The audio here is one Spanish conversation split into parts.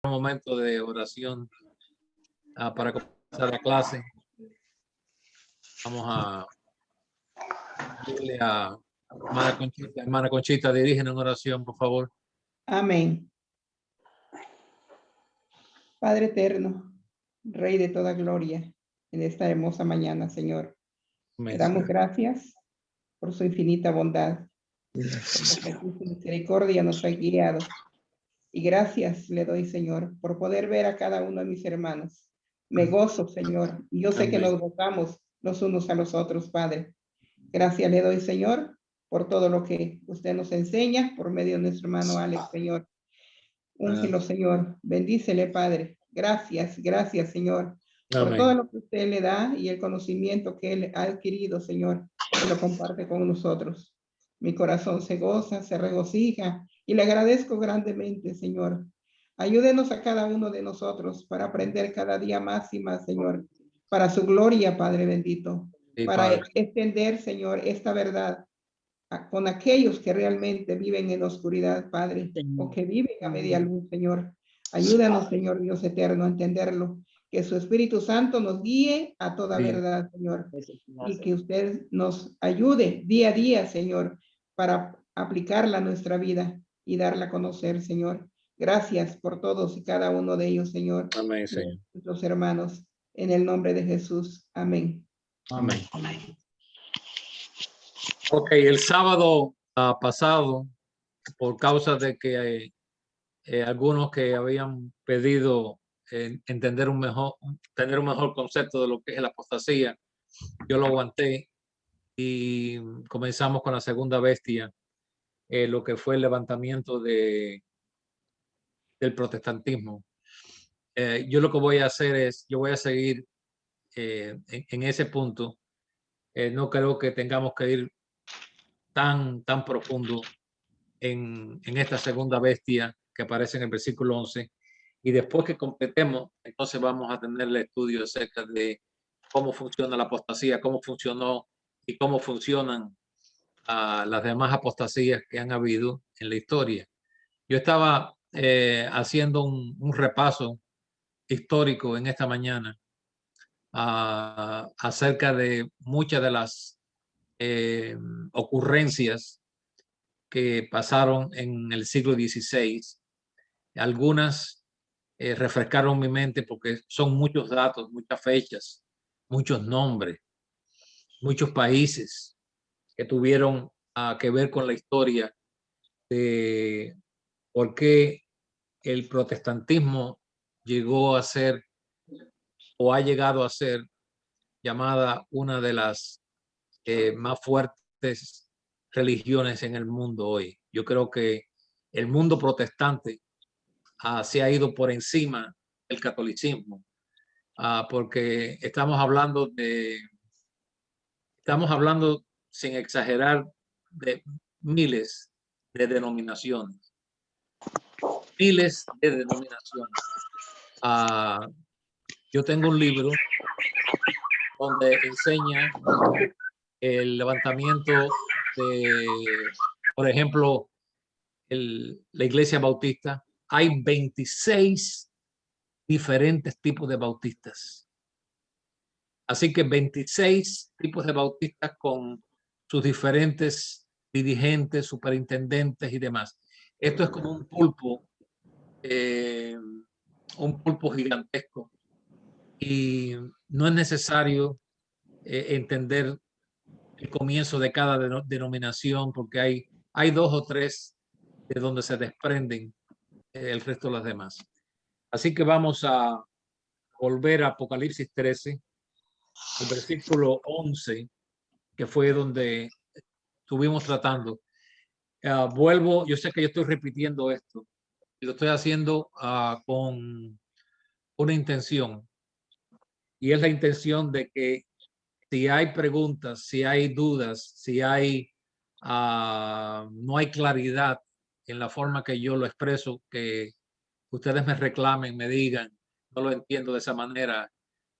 Un momento de oración para comenzar la clase. Vamos a pedirle a hermana Conchita, dirígenos en oración, por favor. Amén. Padre eterno, Rey de toda gloria, en esta hermosa mañana, Señor, Amén, te damos Señor. gracias por su infinita bondad, porque su misericordia nos ha guiado. Y gracias le doy, Señor, por poder ver a cada uno de mis hermanos. Me gozo, Señor, y yo sé que Amén. nos gozamos los unos a los otros, Padre. Gracias le doy, Señor, por todo lo que usted nos enseña por medio de nuestro hermano Alex, Señor. Úngelo, Señor. Bendícele, Padre. Gracias, gracias, Señor, por Amén. todo lo que usted le da y el conocimiento que él ha adquirido, Señor, que lo comparte con nosotros. Mi corazón se goza, se regocija y le agradezco grandemente, Señor. Ayúdenos a cada uno de nosotros para aprender cada día más y más, Señor, para su gloria, Padre bendito, Sí, para Padre. extender, Señor, esta verdad con aquellos que realmente viven en oscuridad, Padre, o que viven a media luz, Señor. Ayúdanos, Señor Dios eterno, a entenderlo. Que su Espíritu Santo nos guíe a toda Sí. verdad, Señor. Y que usted nos ayude día a día, Señor, para aplicarla a nuestra vida y darla a conocer, Señor. Gracias por todos y cada uno de ellos, Señor. Amén, Señor. Nuestros hermanos, en el nombre de Jesús. Amén. Amén. Ok, el sábado pasado, por causa de que algunos que habían pedido tener un mejor concepto de lo que es la apostasía, yo lo aguanté y comenzamos con la segunda bestia, lo que fue el levantamiento del protestantismo. Yo lo que voy a hacer es, yo voy a seguir en ese punto. No creo que tengamos que ir tan profundo en esta segunda bestia que aparece en el versículo 11. Y después que completemos, entonces vamos a tener el estudio acerca de cómo funciona la apostasía, cómo funcionó y cómo funcionan las demás apostasías que han habido en la historia. Yo estaba haciendo un repaso histórico en esta mañana acerca de muchas de las ocurrencias que pasaron en el siglo XVI. Algunas refrescaron mi mente porque son muchos datos, muchas fechas, muchos nombres, muchos países que tuvieron que ver con la historia de por qué el protestantismo llegó a ser o ha llegado a ser llamada una de las más fuertes religiones en el mundo hoy. Yo creo que el mundo protestante se ha ido por encima del catolicismo, porque estamos hablando sin exagerar de miles de denominaciones, yo tengo un libro donde enseña el levantamiento de, por ejemplo, la Iglesia Bautista. Hay 26 diferentes tipos de bautistas. Así que 26 tipos de bautistas con sus diferentes dirigentes, superintendentes y demás. Esto es como un pulpo gigantesco. Y no es necesario entender el comienzo de cada denominación, porque hay dos o tres de donde se desprenden el resto de las demás. Así que vamos a volver a Apocalipsis 13, el versículo 11, que fue donde estuvimos tratando. Vuelvo, yo sé que yo estoy repitiendo esto, y lo estoy haciendo con una intención, y es la intención de que si hay preguntas, si hay dudas, si hay no hay claridad en la forma que yo lo expreso, que ustedes me reclamen, me digan, no lo entiendo de esa manera,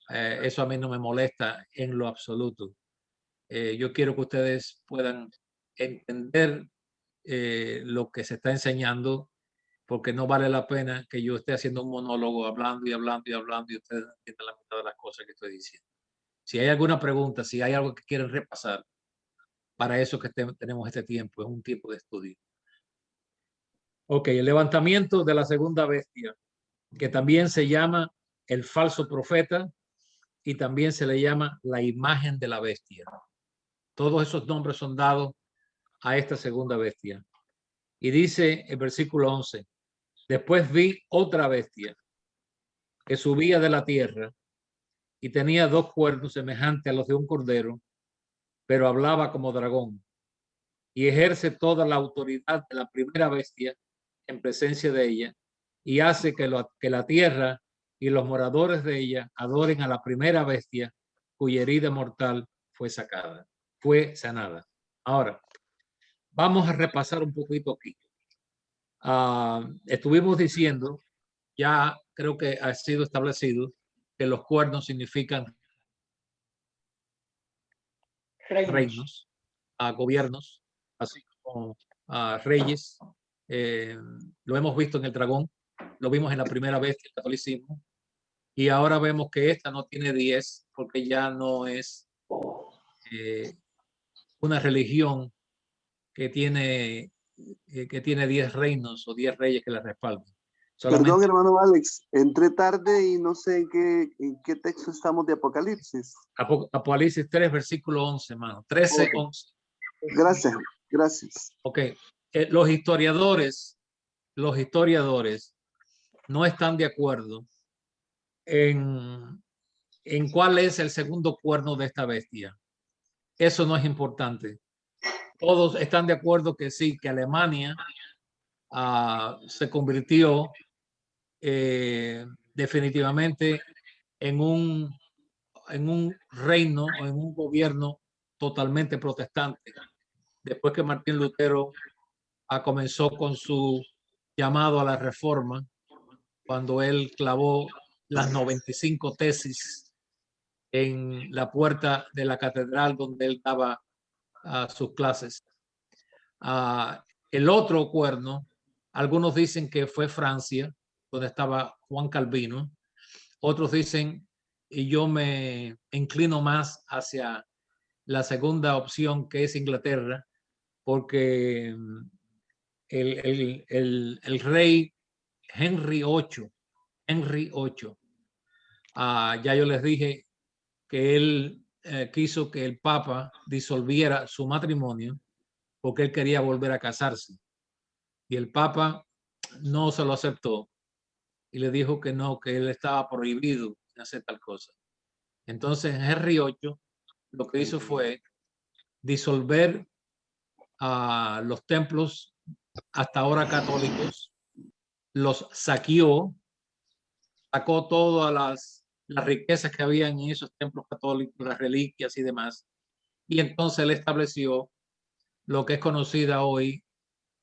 eso a mí no me molesta en lo absoluto. Yo quiero que ustedes puedan entender lo que se está enseñando porque no vale la pena que yo esté haciendo un monólogo hablando y hablando y hablando y ustedes no entiendan la mitad de las cosas que estoy diciendo. Si hay alguna pregunta, si hay algo que quieren repasar, para eso que tenemos este tiempo, es un tiempo de estudio. Ok, el levantamiento de la segunda bestia, que también se llama el falso profeta y también se le llama la imagen de la bestia. Todos esos nombres son dados a esta segunda bestia. Y dice el versículo 11, después vi otra bestia que subía de la tierra y tenía dos cuernos semejantes a los de un cordero, pero hablaba como dragón y ejerce toda la autoridad de la primera bestia en presencia de ella y hace que la tierra y los moradores de ella adoren a la primera bestia cuya herida mortal fue sanada. Ahora, vamos a repasar un poquito aquí. Estuvimos diciendo, ya creo que ha sido establecido, que los cuernos significan reinos, gobiernos, así como reyes. Lo hemos visto en el dragón, lo vimos en la primera vez del catolicismo, y ahora vemos que esta no tiene 10 porque ya no es una religión que tiene 10 reinos o 10 reyes que la respaldan. Solamente... Perdón, hermano Alex, entré tarde y no sé en qué texto estamos de Apocalipsis. Apocalipsis 3, versículo 11, hermano. 13, okay. 11. Gracias. Ok. Los historiadores no están de acuerdo en cuál es el segundo cuerno de esta bestia. Eso no es importante. Todos están de acuerdo que sí, que Alemania se convirtió definitivamente en un reino o en un gobierno totalmente protestante. Después que Martín Lutero comenzó con su llamado a la reforma, cuando él clavó las 95 tesis en la puerta de la catedral donde él daba sus clases. El otro cuerno, algunos dicen que fue Francia, donde estaba Juan Calvino. Otros dicen, y yo me inclino más hacia la segunda opción, que es Inglaterra, porque el rey Henry VIII, ya yo les dije que él quiso que el Papa disolviera su matrimonio porque él quería volver a casarse. Y el Papa no se lo aceptó y le dijo que no, que él estaba prohibido de hacer tal cosa. Entonces Henry VIII lo que hizo fue disolver los templos hasta ahora católicos, los saqueó, sacó todas las riquezas que había en esos templos católicos, las reliquias y demás, y entonces él estableció lo que es conocida hoy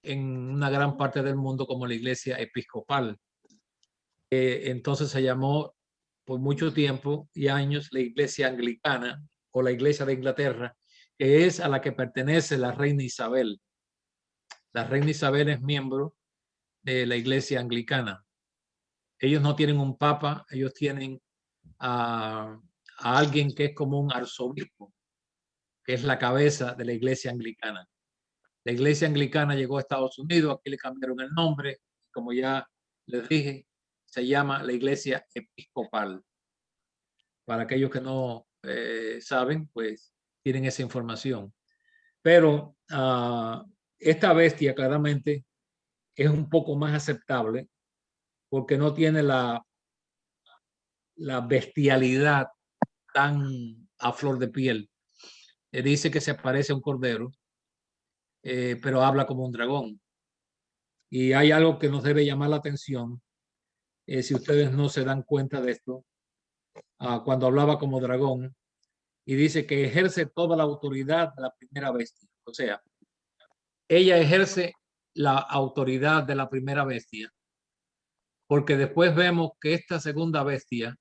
en una gran parte del mundo como la Iglesia Episcopal. Entonces se llamó por mucho tiempo y años la Iglesia Anglicana o la Iglesia de Inglaterra, que es a la que pertenece la reina Isabel. La reina Isabel es miembro de la Iglesia Anglicana. Ellos no tienen un papa, ellos tienen a alguien que es como un arzobispo, que es la cabeza de la Iglesia Anglicana. La Iglesia Anglicana llegó a Estados Unidos, aquí le cambiaron el nombre, como ya les dije, se llama la Iglesia Episcopal. Para aquellos que no saben, pues tienen esa información. Pero esta bestia claramente es un poco más aceptable porque no tiene la bestialidad tan a flor de piel. Dice que se parece a un cordero, pero habla como un dragón. Y hay algo que nos debe llamar la atención, si ustedes no se dan cuenta de esto, cuando hablaba como dragón, y dice que ejerce toda la autoridad de la primera bestia. O sea, ella ejerce la autoridad de la primera bestia, porque después vemos que esta segunda bestia,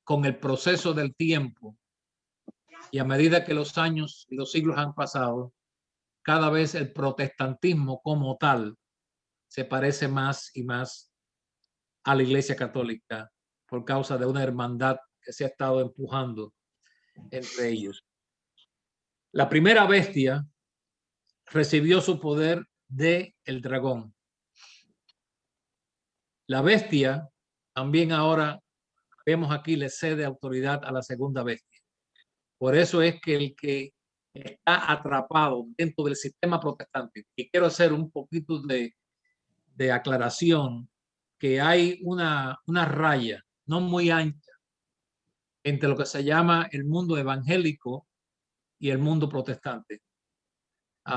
con el proceso del tiempo y a medida que los años y los siglos han pasado, cada vez el protestantismo como tal se parece más y más a la Iglesia Católica por causa de una hermandad que se ha estado empujando entre ellos. La primera bestia recibió su poder de el dragón. La bestia también ahora vemos aquí le cede autoridad a la segunda bestia. Por eso es que el que está atrapado dentro del sistema protestante, y quiero hacer un poquito de aclaración, que hay una raya no muy ancha entre lo que se llama el mundo evangélico y el mundo protestante.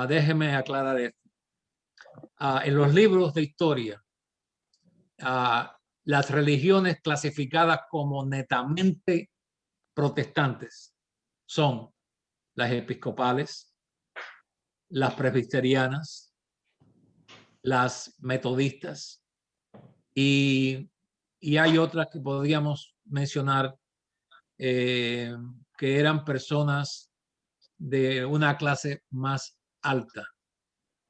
Déjeme aclarar esto. En los libros de historia, las religiones clasificadas como netamente protestantes son las episcopales, las presbiterianas, las metodistas y hay otras que podríamos mencionar que eran personas de una clase más alta.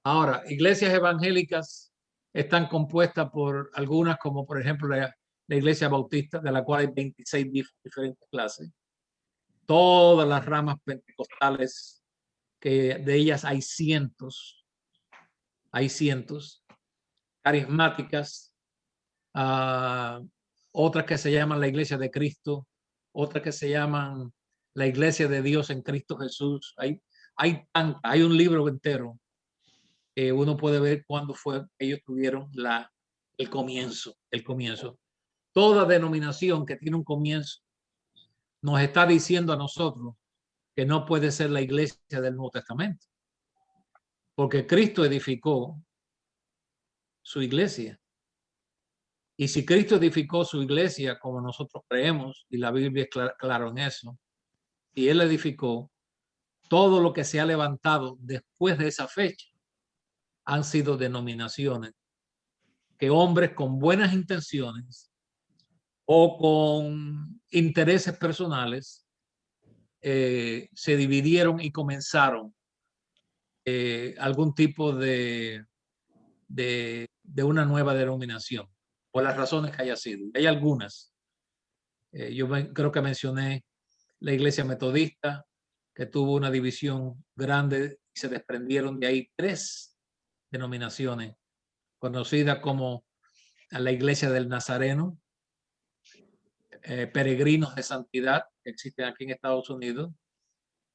Ahora, iglesias evangélicas están compuestas por algunas, como por ejemplo la iglesia bautista, de la cual hay 26 diferentes clases. Todas las ramas pentecostales, que de ellas hay cientos, carismáticas, otras que se llaman la Iglesia de Cristo, otras que se llaman la Iglesia de Dios en Cristo Jesús. Hay un libro entero. Uno puede ver cuándo fue que ellos tuvieron el comienzo. Toda denominación que tiene un comienzo nos está diciendo a nosotros que no puede ser la iglesia del Nuevo Testamento, porque Cristo edificó su iglesia. Y si Cristo edificó su iglesia como nosotros creemos, y la Biblia es claro en eso, y Él edificó, todo lo que se ha levantado después de esa fecha han sido denominaciones que hombres con buenas intenciones o con intereses personales se dividieron y comenzaron algún tipo de una nueva denominación, por las razones que haya sido. Hay algunas. Yo creo que mencioné la iglesia metodista, que tuvo una división grande y se desprendieron de ahí 3 denominaciones, conocidas como la iglesia del Nazareno, peregrinos de santidad, que existen aquí en Estados Unidos,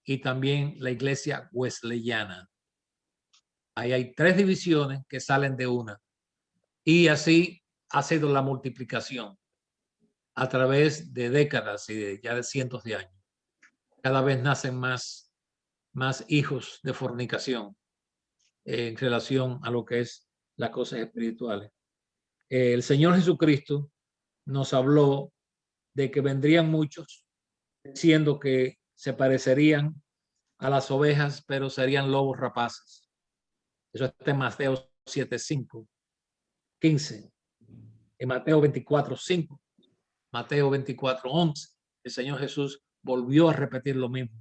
y también la iglesia wesleyana. Ahí hay 3 divisiones que salen de una. Y así ha sido la multiplicación a través de décadas y ya de cientos de años. Cada vez nacen más hijos de fornicación en relación a lo que es las cosas espirituales. El Señor Jesucristo nos habló de que vendrían muchos diciendo que se parecerían a las ovejas, pero serían lobos rapaces. Eso está en Mateo 7:5, 15. En Mateo 24:5, Mateo 24:11, el Señor Jesús volvió a repetir lo mismo.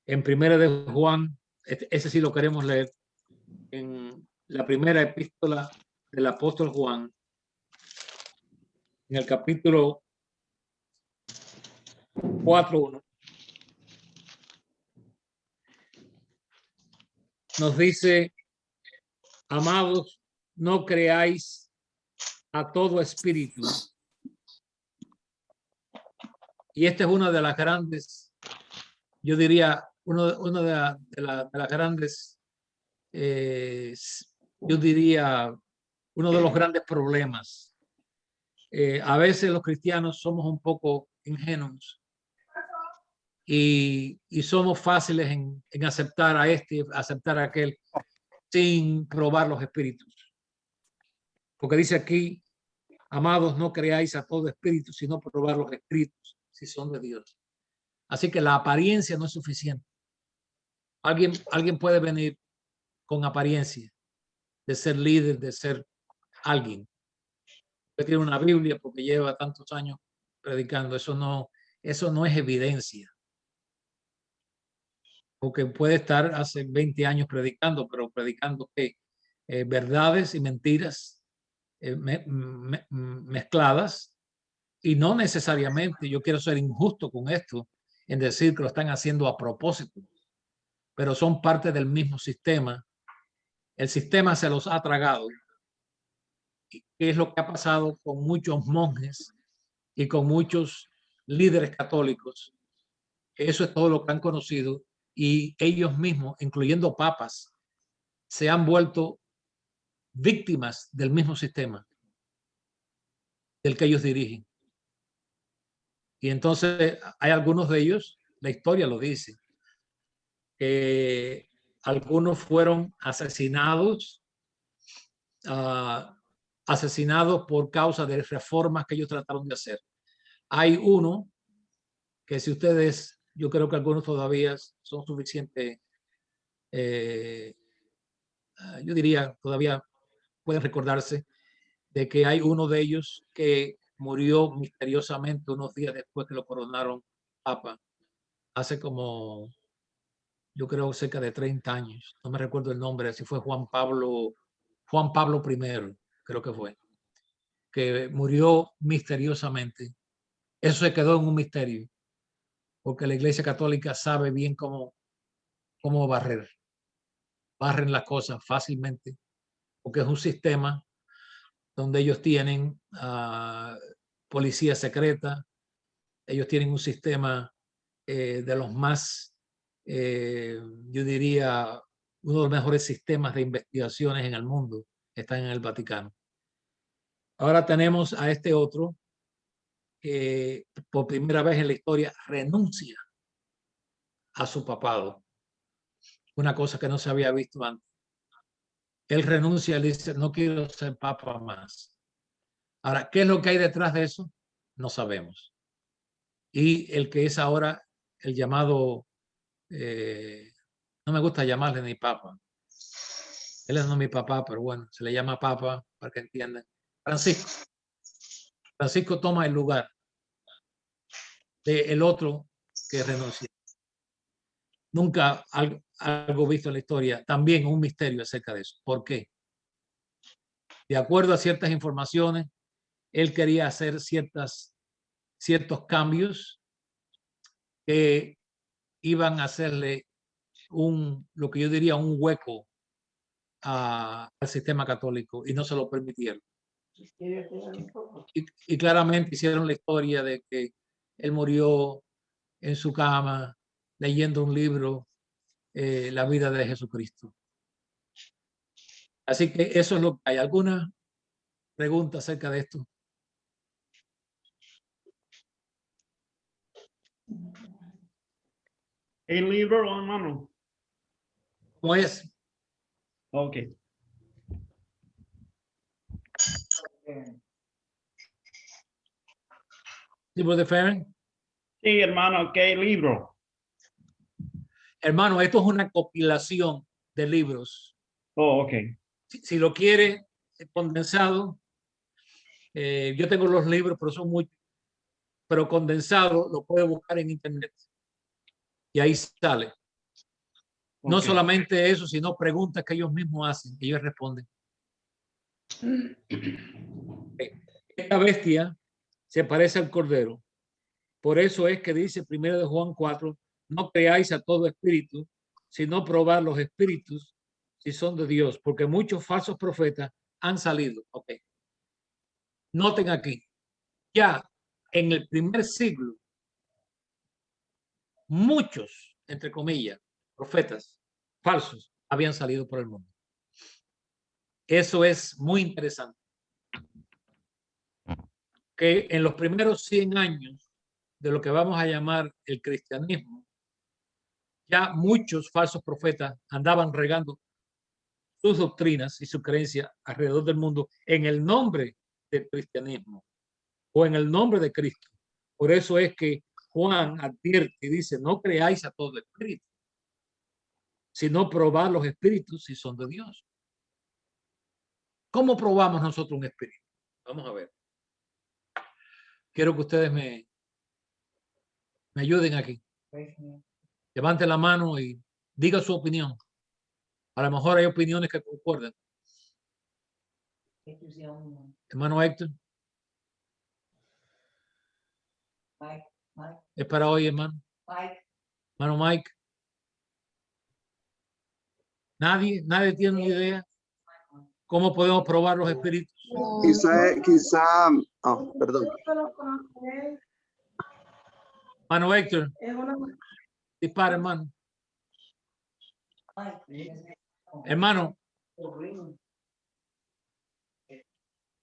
En Primera de Juan, ese sí lo queremos leer, en la primera epístola del apóstol Juan, en el capítulo 4:1, nos dice: amados, no creáis a todo espíritu. Y esta es una de las grandes, yo diría, una de las grandes, yo diría, uno de los grandes problemas. A veces los cristianos somos un poco ingenuos y somos fáciles en aceptar a este, aceptar a aquel, sin probar los espíritus. Porque dice aquí: amados, no creáis a todo espíritu, sino probar los espíritus si son de Dios. Así que la apariencia no es suficiente. Alguien puede venir con apariencia de ser líder, de ser alguien, que tiene una Biblia porque lleva tantos años predicando. Eso no es evidencia. Porque puede estar hace 20 años predicando, pero predicando ¿qué? verdades y mentiras mezcladas, y no necesariamente yo quiero ser injusto con esto en decir que lo están haciendo a propósito, pero son parte del mismo sistema. El sistema se los ha tragado. ¿Qué es lo que ha pasado con muchos monjes y con muchos líderes católicos? Eso es todo lo que han conocido, y ellos mismos, incluyendo papas, se han vuelto víctimas del mismo sistema del que ellos dirigen. Y entonces hay algunos de ellos, la historia lo dice, que algunos fueron asesinados, asesinados por causa de reformas que ellos trataron de hacer. Hay uno que, si ustedes, yo creo que algunos todavía son suficientes, yo diría, todavía pueden recordarse de que hay uno de ellos que murió misteriosamente unos días después que lo coronaron papa, hace como, yo creo, cerca de 30 años. No me recuerdo el nombre, si fue Juan Pablo I, creo que fue, que murió misteriosamente. Eso se quedó en un misterio, porque la Iglesia Católica sabe bien cómo barren las cosas fácilmente, porque es un sistema donde ellos tienen policía secreta, ellos tienen un sistema de los más, yo diría, uno de los mejores sistemas de investigaciones en el mundo, están en el Vaticano. Ahora tenemos a este otro que por primera vez en la historia renuncia a su papado, una cosa que no se había visto antes. Él renuncia y dice, no quiero ser papa más. Ahora, ¿qué es lo que hay detrás de eso? No sabemos. Y el que es ahora el llamado, no me gusta llamarle ni papa. Él es no mi papá, pero bueno, se le llama papa para que entiendan. Francisco. Francisco toma el lugar del otro que renuncia. Nunca algo visto en la historia, también un misterio acerca de eso. ¿Por qué? De acuerdo a ciertas informaciones, él quería hacer ciertos cambios que iban a hacerle lo que yo diría un hueco al sistema católico, y no se lo permitieron. Y claramente hicieron la historia de que él murió en su cama leyendo un libro, La vida de Jesucristo. Así que eso es lo que hay. ¿Alguna pregunta acerca de esto? ¿El libro, hermano? ¿Cómo es? Ok. ¿Tipo de Ferren? Sí, hermano, ¿qué libro? Hermano, esto es una compilación de libros. Oh, ok. Si lo quiere condensado, yo tengo los libros, pero son muchos, pero condensado lo puede buscar en internet y ahí sale. No Okay. solamente eso, sino preguntas que ellos mismos hacen, ellos responden. Esta bestia se parece al cordero. Por eso es que dice 1 de Juan 4, no creáis a todo espíritu, sino probar los espíritus si son de Dios, porque muchos falsos profetas han salido. Okay. Noten aquí, ya en el primer siglo, muchos, entre comillas, profetas falsos habían salido por el mundo. Eso es muy interesante. Que en los primeros 100 años de lo que vamos a llamar el cristianismo, ya muchos falsos profetas andaban regando sus doctrinas y su creencia alrededor del mundo en el nombre del cristianismo o en el nombre de Cristo. Por eso es que Juan advierte y dice, no creáis a todo espíritu, sino probad los espíritus si son de Dios. ¿Cómo probamos nosotros un espíritu? Vamos a ver. Quiero que ustedes me ayuden aquí. Levante la mano y diga su opinión. A lo mejor hay opiniones que concuerdan. Hermano Héctor. Es para hoy, hermano. Hermano Mike. Nadie tiene una idea cómo podemos probar los espíritus. Quizá, oh, perdón. Hermano Héctor. Dispara, hermano. Hermano.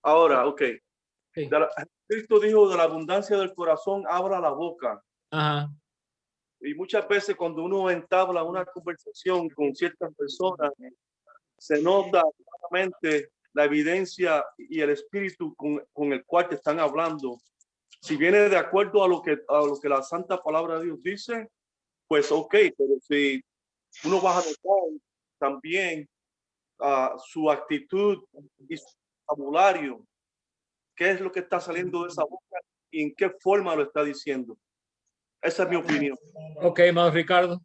Ahora, ok. Sí. Cristo dijo, de la abundancia del corazón abra la boca. Ajá. Y muchas veces cuando uno entabla una conversación con ciertas personas, se nota claramente la evidencia y el espíritu con el cual te están hablando. Si viene de acuerdo a lo que la santa palabra de Dios dice, pues ok, pero si uno va a notar también su actitud y su vocabulario, qué es lo que está saliendo de esa boca y en qué forma lo está diciendo. Esa es mi opinión. Ok, hermano Ricardo.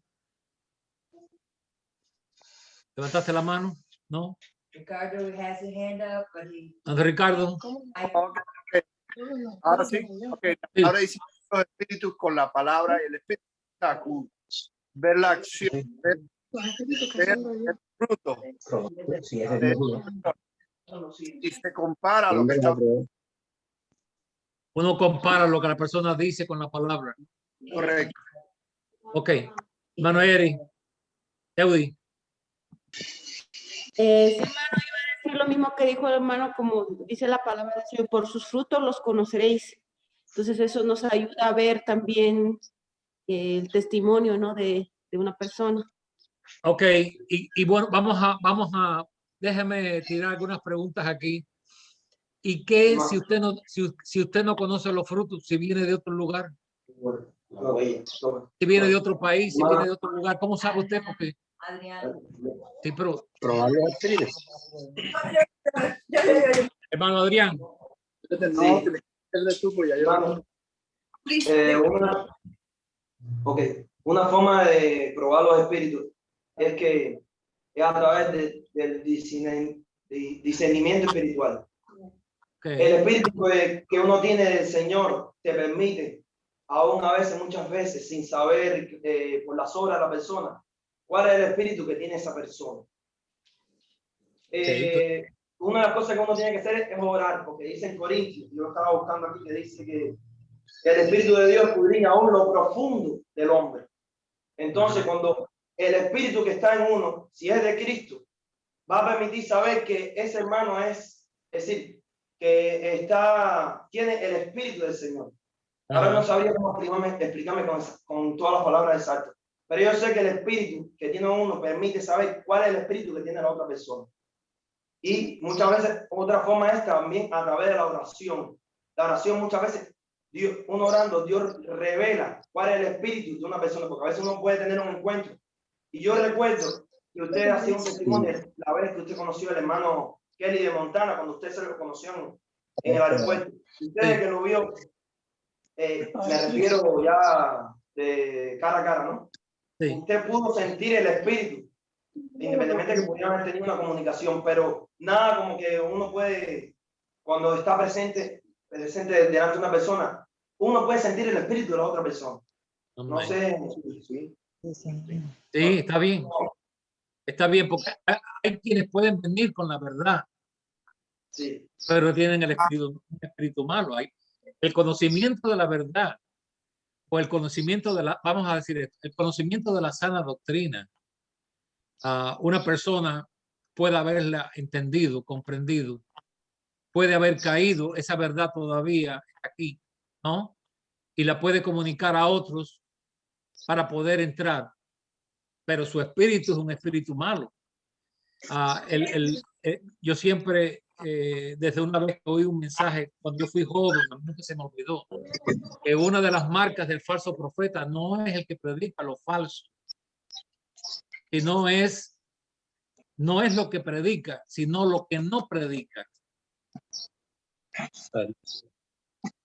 ¿Levantaste la mano? ¿No? Ricardo has his hand up, but he. Hermano Ricardo. Ahora sí, okay. Sí. Ahora hicimos los espíritus con la palabra y el espíritu está con ver la acción, ver el fruto. Y se compara lo que está Uno compara lo que la persona dice con la palabra. correcto. Ok. Hermano Eri. Eudi. Sí, hermano, iba a decir lo mismo que dijo el hermano, como dice la palabra del Señor, por sus frutos los conoceréis. Entonces eso nos ayuda a ver también el testimonio, ¿no? de una persona. Ok. Y bueno, vamos a, déjeme tirar algunas preguntas aquí. ¿Y qué si usted no conoce los frutos, si viene de otro lugar? Si viene de otro país, si viene de otro lugar, ¿cómo sabe usted? Porque Adrián. sí, pero Probar los espíritus. hermano Adrián, Una forma de probar los espíritus es que es a través del discernimiento espiritual. okay. El espíritu que uno tiene del Señor te permite, aún a veces, muchas veces, sin saber por las obras de la persona, cuál es el espíritu que tiene esa persona. Una de las cosas que uno tiene que hacer es orar, porque dice en Corintios, yo lo estaba buscando aquí, que dice que el Espíritu de Dios escudriña aún lo profundo del hombre. Entonces, cuando el espíritu que está en uno, si es de Cristo, va a permitir saber que ese hermano es decir, que tiene el espíritu del Señor. Ahora no sabría cómo explicarme con todas las palabras exactas, pero yo sé que el espíritu que tiene uno permite saber cuál es el espíritu que tiene la otra persona. Y muchas veces, otra forma es también a través de la oración. La oración muchas veces, uno orando, Dios revela cuál es el espíritu de una persona, porque a veces uno puede tener un encuentro. Y yo recuerdo que usted hacía un testimonio la vez que usted conoció al hermano Kelly de Montana, cuando usted se lo conoció en el aeropuerto. Usted que lo vio, me refiero ya de cara a cara, ¿no? Sí. Usted pudo sentir el espíritu, independientemente de que pudieran haber tenido una comunicación, pero nada como que uno puede, cuando está presente delante de una persona, uno puede sentir el espíritu de la otra persona. No sé. Sí, está bien. Está bien, porque hay quienes pueden venir con la verdad, Sí. pero tienen el espíritu malo. Hay el conocimiento de la verdad o el conocimiento vamos a decir esto, el conocimiento de la sana doctrina. Una persona puede haberla entendido, comprendido, puede haber caído esa verdad todavía aquí, ¿no? Y la puede comunicar a otros para poder entrar, pero su espíritu es un espíritu malo. Yo siempre, desde una vez que oí un mensaje, cuando yo fui joven, nunca se me olvidó, que una de las marcas del falso profeta no es el que predica lo falso, y no es lo que predica, sino lo que no predica.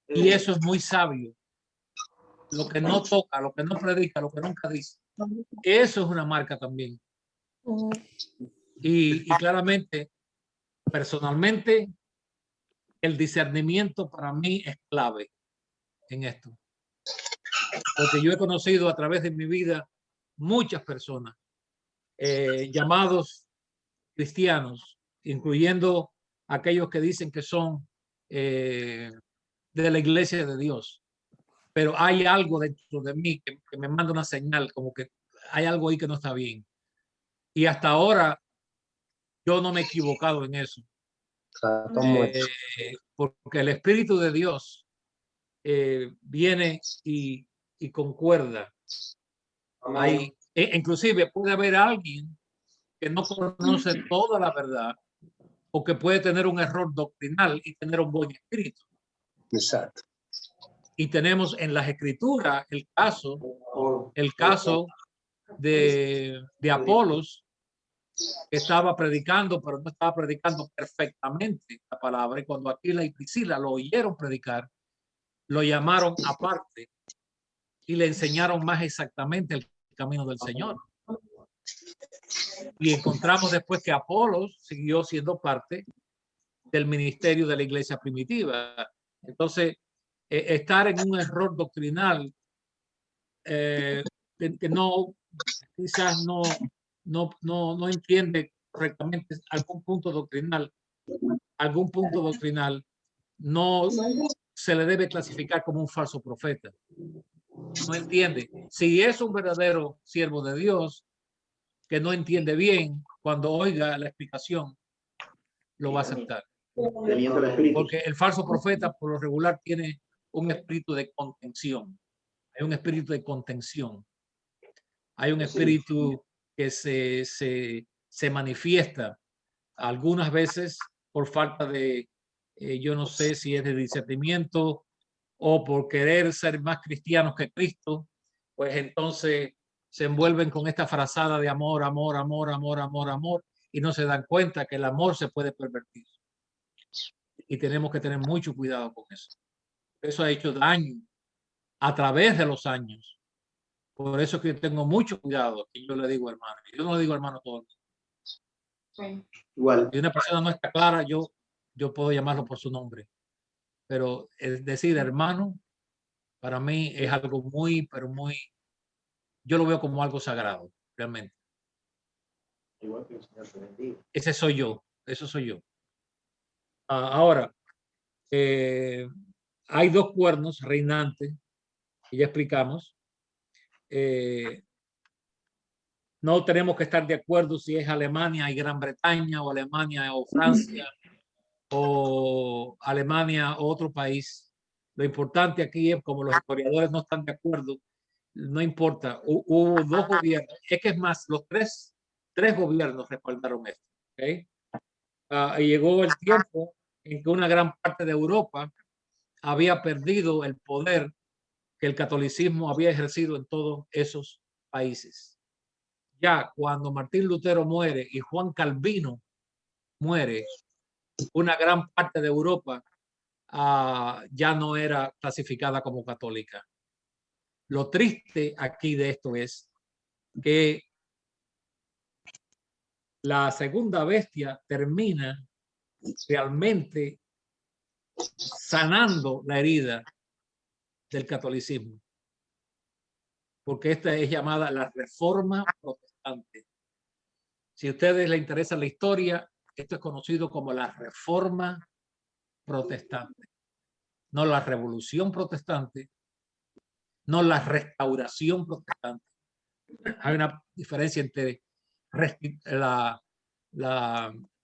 Y eso es muy sabio. Lo que no toca, lo que no predica, lo que nunca dice. Eso es una marca también. Y claramente, personalmente, el discernimiento para mí es clave en esto. Porque yo he conocido a través de mi vida muchas personas, llamados cristianos, incluyendo aquellos que dicen que son de la iglesia de Dios. Pero hay algo dentro de mí que me manda una señal, como que hay algo ahí que no está bien. Y hasta ahora yo no me he equivocado en eso. Porque el Espíritu de Dios viene y concuerda. Hay, inclusive puede haber alguien que no conoce toda la verdad o que puede tener un error doctrinal y tener un buen espíritu. Exacto. Y tenemos en las escrituras el caso de Apolos, que estaba predicando, pero no estaba predicando perfectamente la palabra. Y cuando Aquila y Priscila lo oyeron predicar, lo llamaron aparte y le enseñaron más exactamente el camino del Señor. Y encontramos después que Apolos siguió siendo parte del ministerio de la iglesia primitiva. Entonces, estar en un error doctrinal que no, quizás no entiende correctamente algún punto doctrinal, no se le debe clasificar como un falso profeta. No entiende. Si es un verdadero siervo de Dios que no entiende bien, cuando oiga la explicación, lo va a aceptar. Porque el falso profeta por lo regular tiene un espíritu de contención. Hay un espíritu de contención. Hay un espíritu que se manifiesta algunas veces por falta de, yo no sé si es de discernimiento o por querer ser más cristianos que Cristo, pues entonces se envuelven con esta frazada de amor, amor, amor, amor, amor, amor, y no se dan cuenta que el amor se puede pervertir. Y tenemos que tener mucho cuidado con eso. Eso ha hecho daño a través de los años. Por eso que yo tengo mucho cuidado. Y yo le digo hermano. Yo no le digo hermano todo. Sí. Igual. Si una persona no está clara, yo puedo llamarlo por su nombre. Pero es decir, hermano, para mí es algo muy, pero muy, yo lo veo como algo sagrado, realmente. Igual que el Señor te bendiga. Ese soy yo. Eso soy yo. Ahora, hay dos cuernos reinantes, que ya explicamos. No tenemos que estar de acuerdo si es Alemania y Gran Bretaña, o Alemania o Francia, o Alemania o otro país. Lo importante aquí es, como los historiadores no están de acuerdo, no importa. Hubo dos gobiernos. Es que es más, los tres gobiernos respaldaron esto. ¿Okay? Y llegó el tiempo en que una gran parte de Europa había perdido el poder que el catolicismo había ejercido en todos esos países. Ya cuando Martín Lutero muere y Juan Calvino muere, una gran parte de Europa ya no era clasificada como católica. Lo triste aquí de esto es que la segunda bestia termina realmente sanando la herida del catolicismo, porque esta es llamada la Reforma Protestante. Si a ustedes les interesa la historia, esto es conocido como la Reforma Protestante, no la Revolución Protestante, no la Restauración Protestante. Hay una diferencia entre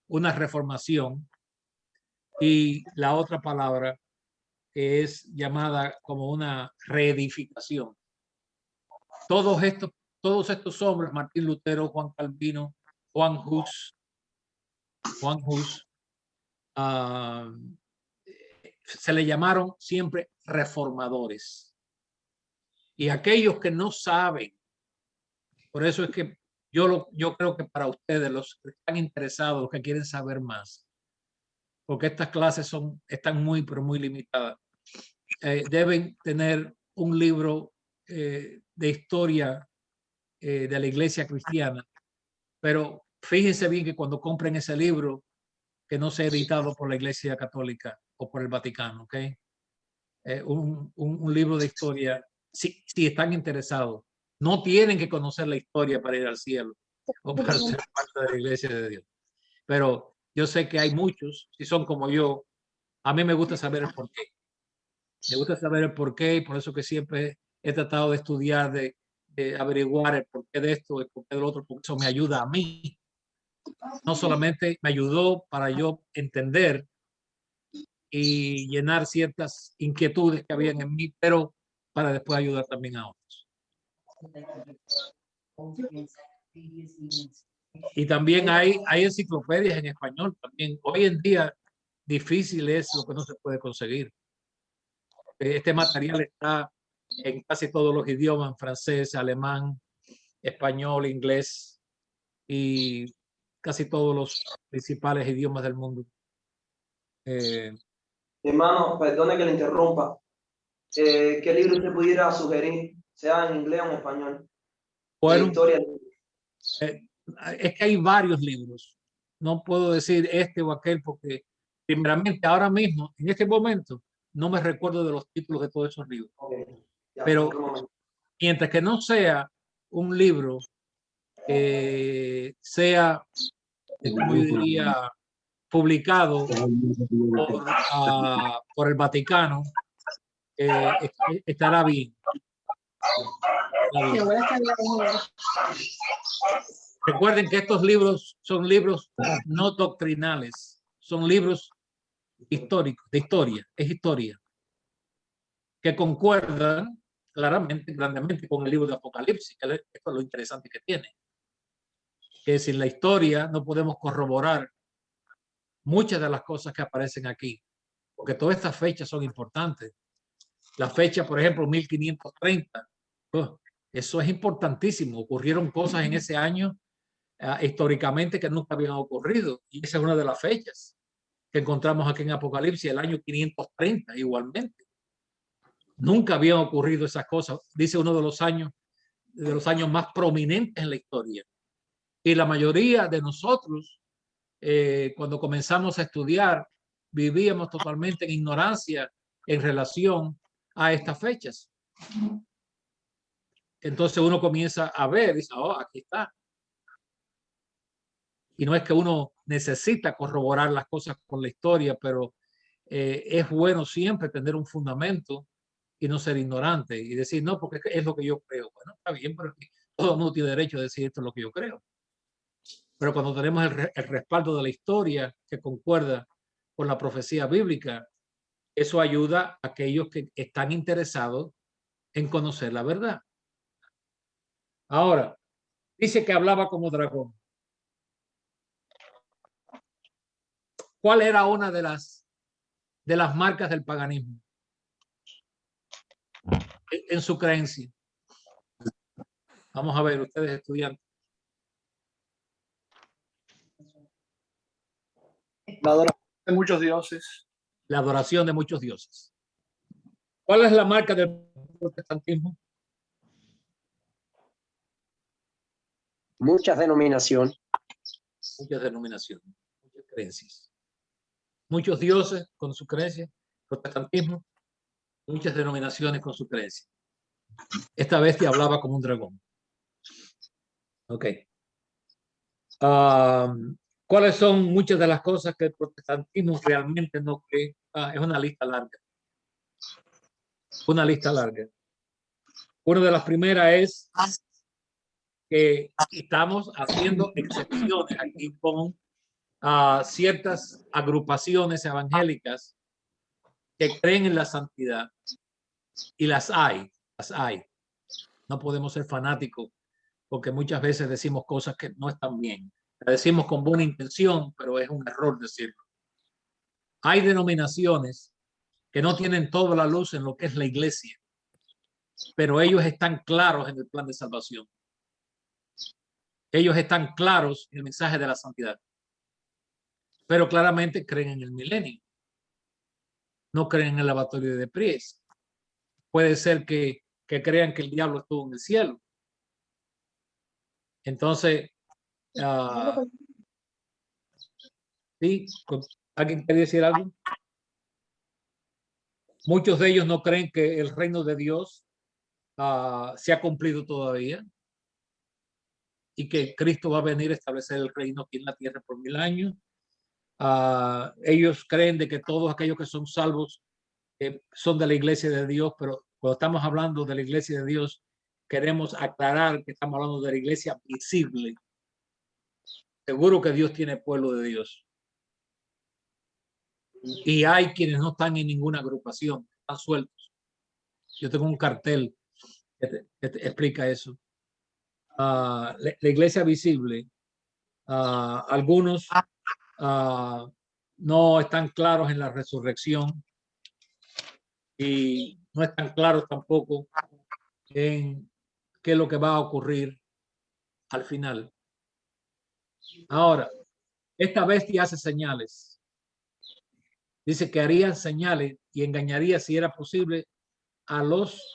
una reformación y la otra palabra que es llamada como una reedificación. Todos estos hombres, Martín Lutero, Juan Calvino, Juan Hus, se le llamaron siempre reformadores. Y aquellos que no saben, por eso es que yo creo que para ustedes, los que están interesados, los que quieren saber más, porque estas clases están muy, pero muy limitadas, deben tener un libro de historia de la iglesia cristiana. Pero fíjense bien que cuando compren ese libro, que no sea editado por la iglesia católica, o por el Vaticano, ¿ok? Un libro de historia, si están interesados, no tienen que conocer la historia para ir al cielo o para ser parte de la iglesia de Dios. Pero yo sé que hay muchos, si son como yo, a mí me gusta saber el porqué. Me gusta saber el porqué y por eso que siempre he tratado de estudiar, de averiguar el porqué de esto, el porqué del otro, porque eso me ayuda a mí. No solamente me ayudó para yo entender y llenar ciertas inquietudes que habían en mí, pero para después ayudar también a otros. Y también hay enciclopedias en español también. Hoy en día difícil es lo que no se puede conseguir. Este material está en casi todos los idiomas, francés, alemán, español, inglés y casi todos los principales idiomas del mundo. Hermano, perdone que le interrumpa. ¿Qué libro usted pudiera sugerir, sea en inglés o en español? Bueno, La historia. es que hay varios libros. No puedo decir este o aquel porque, primeramente, ahora mismo, en este momento, no me recuerdo de los títulos de todos esos libros. Okay. Ya, pero mientras que no sea un libro sea, como yo diría, publicado por el Vaticano, estará bien. Recuerden que estos libros son libros no doctrinales, son libros históricos, de historia, es historia, que concuerdan claramente, grandemente con el libro de Apocalipsis, que esto es lo interesante que tiene, que sin la historia no podemos corroborar muchas de las cosas que aparecen aquí, porque todas estas fechas son importantes. La fecha, por ejemplo, 1530, eso es importantísimo. Ocurrieron cosas en ese año históricamente que nunca habían ocurrido, y esa es una de las fechas que encontramos aquí en Apocalipsis, el año 530 igualmente. Nunca habían ocurrido esas cosas, dice uno de los años más prominentes en la historia. Y la mayoría de nosotros, cuando comenzamos a estudiar, vivíamos totalmente en ignorancia en relación a estas fechas. Entonces uno comienza a ver, dice, oh, aquí está. Y no es que uno necesita corroborar las cosas con la historia, pero es bueno siempre tener un fundamento y no ser ignorante y decir, no, porque es lo que yo creo. Bueno, está bien, pero todo el mundo tiene derecho a decir esto es lo que yo creo. Pero cuando tenemos el respaldo de la historia que concuerda con la profecía bíblica, eso ayuda a aquellos que están interesados en conocer la verdad. Ahora, dice que hablaba como dragón. ¿Cuál era una de las marcas del paganismo en su creencia? Vamos a ver, ustedes estudiantes. La adoración de muchos dioses. La adoración de muchos dioses. ¿Cuál es la marca del protestantismo? Muchas denominaciones. Muchas denominaciones, muchas creencias. Muchos dioses con su creencia, protestantismo, muchas denominaciones con su creencia. Esta bestia hablaba como un dragón. Ok. ¿Cuáles son muchas de las cosas que el protestantismo realmente no cree? Es una lista larga. Una lista larga. Una de las primeras es que estamos haciendo excepciones aquí con ciertas agrupaciones evangélicas que creen en la santidad, y las hay. No podemos ser fanáticos porque muchas veces decimos cosas que no están bien. La decimos con buena intención, pero es un error decirlo. Hay denominaciones que no tienen toda la luz en lo que es la iglesia, pero ellos están claros en el plan de salvación. Ellos están claros en el mensaje de la santidad, pero claramente creen en el milenio. No creen en el lavatorio de pies. Puede ser que crean que el diablo estuvo en el cielo. Entonces, ¿sí? ¿Alguien quiere decir algo? Muchos de ellos no creen que el reino de Dios se ha cumplido todavía y que Cristo va a venir a establecer el reino aquí en la tierra por 1000 años. Ellos creen de que todos aquellos que son salvos son de la iglesia de Dios, pero cuando estamos hablando de la iglesia de Dios, queremos aclarar que estamos hablando de la iglesia visible. Seguro que Dios tiene pueblo de Dios. Y hay quienes no están en ninguna agrupación, están sueltos. Yo tengo un cartel que te explica eso. La iglesia visible, algunos no están claros en la resurrección y no están claros tampoco en qué es lo que va a ocurrir al final. Ahora, esta bestia hace señales. Dice que haría señales y engañaría, si era posible, a los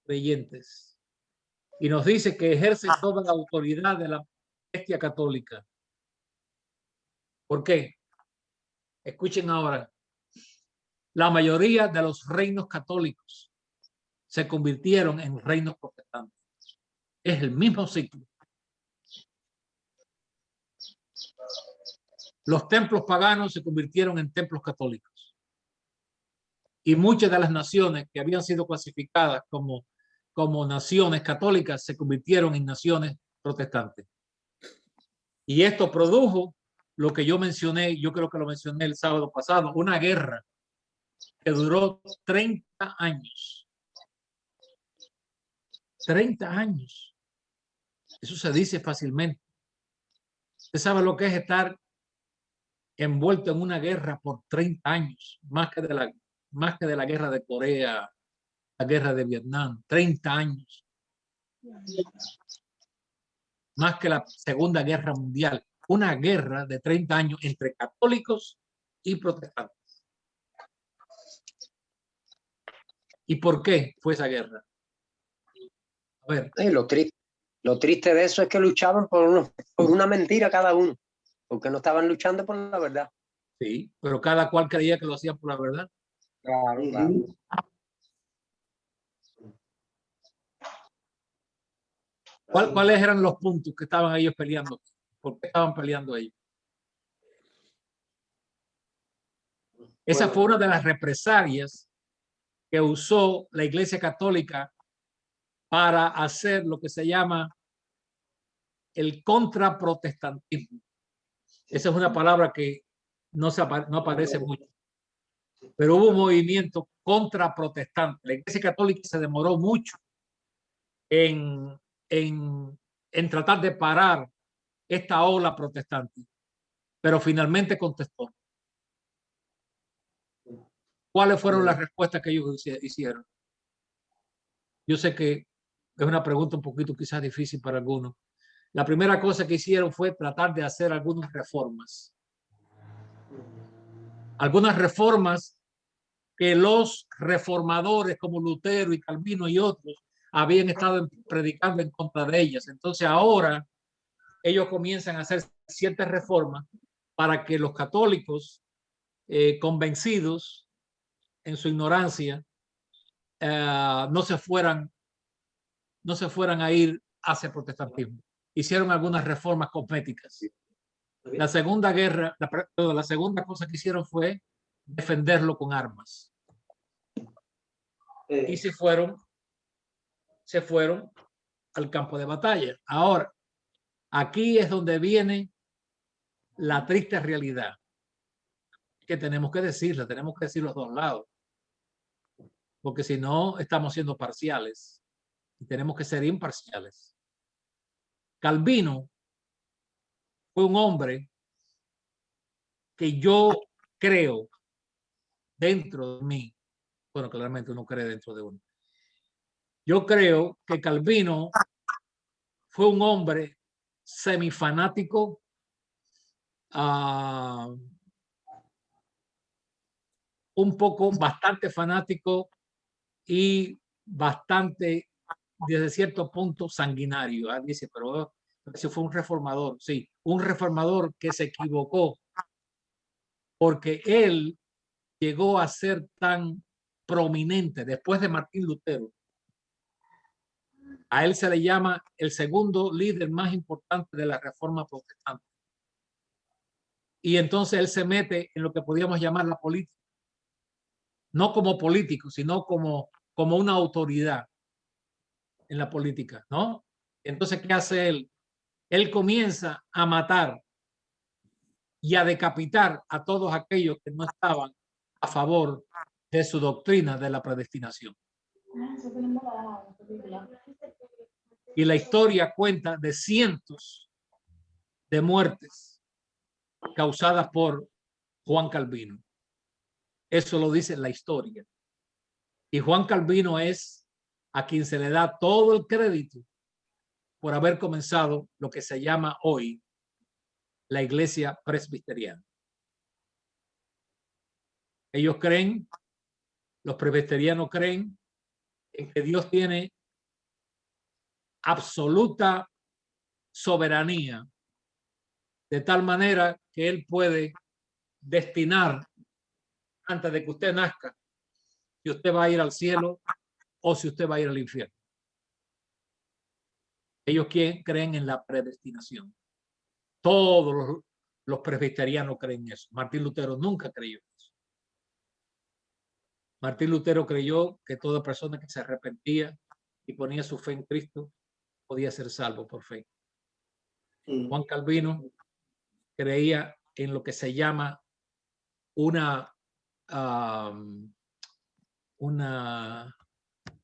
creyentes. Y nos dice que ejerce toda la autoridad de la bestia católica. ¿Por qué? Escuchen ahora. La mayoría de los reinos católicos se convirtieron en reinos protestantes. Es el mismo ciclo. Los templos paganos se convirtieron en templos católicos. Y muchas de las naciones que habían sido clasificadas como naciones católicas se convirtieron en naciones protestantes. Y esto produjo lo que yo mencioné, yo creo que lo mencioné el sábado pasado, una guerra que duró 30 años. 30 años. Eso se dice fácilmente. Usted sabe lo que es estar envuelto en una guerra por 30 años, más que de la guerra de Corea, la guerra de Vietnam, 30 años. Más que la Segunda Guerra Mundial. Una guerra de 30 años entre católicos y protestantes. ¿Y por qué fue esa guerra? A ver. Lo triste de eso es que luchaban por una mentira cada uno, porque no estaban luchando por la verdad. Sí, pero cada cual creía que lo hacían por la verdad. Claro, claro. ¿Cuáles eran los puntos que estaban ellos peleando? ¿Por qué estaban peleando ellos? Esa fue una de las represalias que usó la Iglesia Católica para hacer lo que se llama el contraprotestantismo. Esa es una palabra que no aparece mucho. Pero hubo un movimiento contraprotestante. La Iglesia Católica se demoró mucho en tratar de parar esta ola protestante, pero finalmente contestó. ¿Cuáles fueron las respuestas que ellos hicieron? Yo sé que es una pregunta un poquito quizás difícil para algunos. La primera cosa que hicieron fue tratar de hacer algunas reformas. Algunas reformas que los reformadores como Lutero y Calvino y otros habían estado predicando en contra de ellas. Entonces ahora ellos comienzan a hacer ciertas reformas para que los católicos convencidos en su ignorancia no se fueran a ir hacia el protestantismo. Hicieron algunas reformas cosméticas. La segunda cosa que hicieron fue defenderlo con armas. Y se fueron al campo de batalla. Ahora, aquí es donde viene la triste realidad que tenemos que decir los dos lados, porque si no estamos siendo parciales y tenemos que ser imparciales. Calvino fue un hombre que yo creo dentro de mí, bueno, claramente uno cree dentro de uno. Yo creo que Calvino fue un hombre semifanático, un poco bastante fanático y bastante, desde cierto punto, sanguinario. Dice, pero si fue un reformador, sí, un reformador que se equivocó porque él llegó a ser tan prominente después de Martín Lutero. A él se le llama el segundo líder más importante de la Reforma Protestante. Y entonces él se mete en lo que podríamos llamar la política. No como político, sino como una autoridad en la política, ¿no? Entonces, ¿qué hace él? Él comienza a matar y a decapitar a todos aquellos que no estaban a favor de su doctrina de la predestinación. Y la historia cuenta de cientos de muertes causadas por Juan Calvino. Eso lo dice la historia. Y Juan Calvino es a quien se le da todo el crédito por haber comenzado lo que se llama hoy la iglesia presbiteriana. Ellos creen, los presbiterianos creen en que Dios tiene absoluta soberanía, de tal manera que Él puede destinar antes de que usted nazca si usted va a ir al cielo o si usted va a ir al infierno. Ellos creen en la predestinación. Todos los presbiterianos creen eso. Martín Lutero nunca creyó eso. Martín Lutero creyó que toda persona que se arrepentía y ponía su fe en Cristo podía ser salvo por fe. Juan Calvino creía en lo que se llama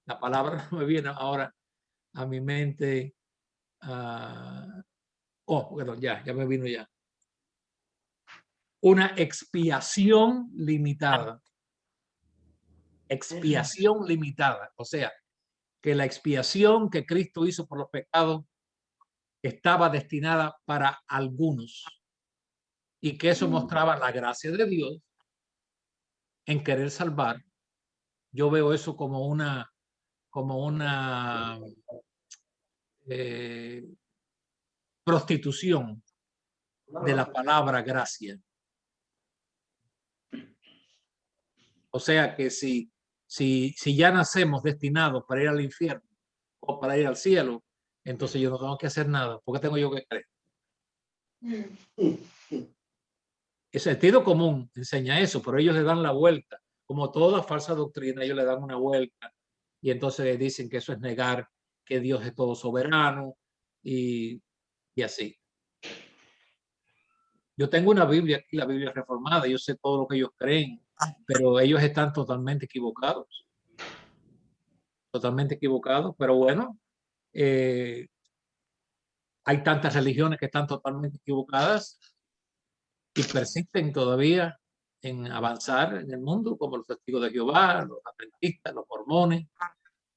la palabra no me viene ahora a mi mente. Bueno, ya me vino ya. Una expiación limitada. Expiación limitada. O sea, que la expiación que Cristo hizo por los pecados estaba destinada para algunos y que eso mostraba la gracia de Dios en querer salvar. Yo veo eso como una prostitución de la palabra gracia. O sea que si ya nacemos destinados para ir al infierno o para ir al cielo, entonces yo no tengo que hacer nada. ¿Por qué tengo yo que creer? El sentido común enseña eso, pero ellos le dan la vuelta. Como toda falsa doctrina, ellos le dan una vuelta y entonces dicen que eso es negar que Dios es todo soberano y así. Yo tengo una Biblia aquí, la Biblia reformada, yo sé todo lo que ellos creen, pero ellos están totalmente equivocados. Totalmente equivocados, pero bueno, hay tantas religiones que están totalmente equivocadas y persisten todavía en avanzar en el mundo, como los testigos de Jehová, los adventistas, los mormones,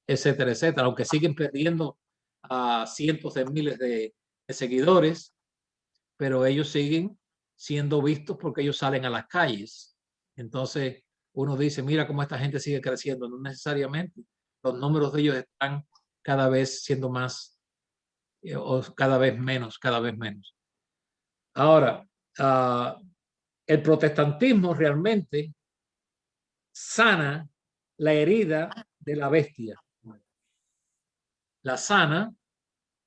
etcétera, etcétera, aunque siguen perdiendo a cientos de miles de seguidores, pero ellos siguen siendo vistos porque ellos salen a las calles. Entonces uno dice, mira cómo esta gente sigue creciendo. No necesariamente. Los números de ellos están cada vez siendo más o cada vez menos, cada vez menos. Ahora, el protestantismo realmente sana la herida de la bestia. La sana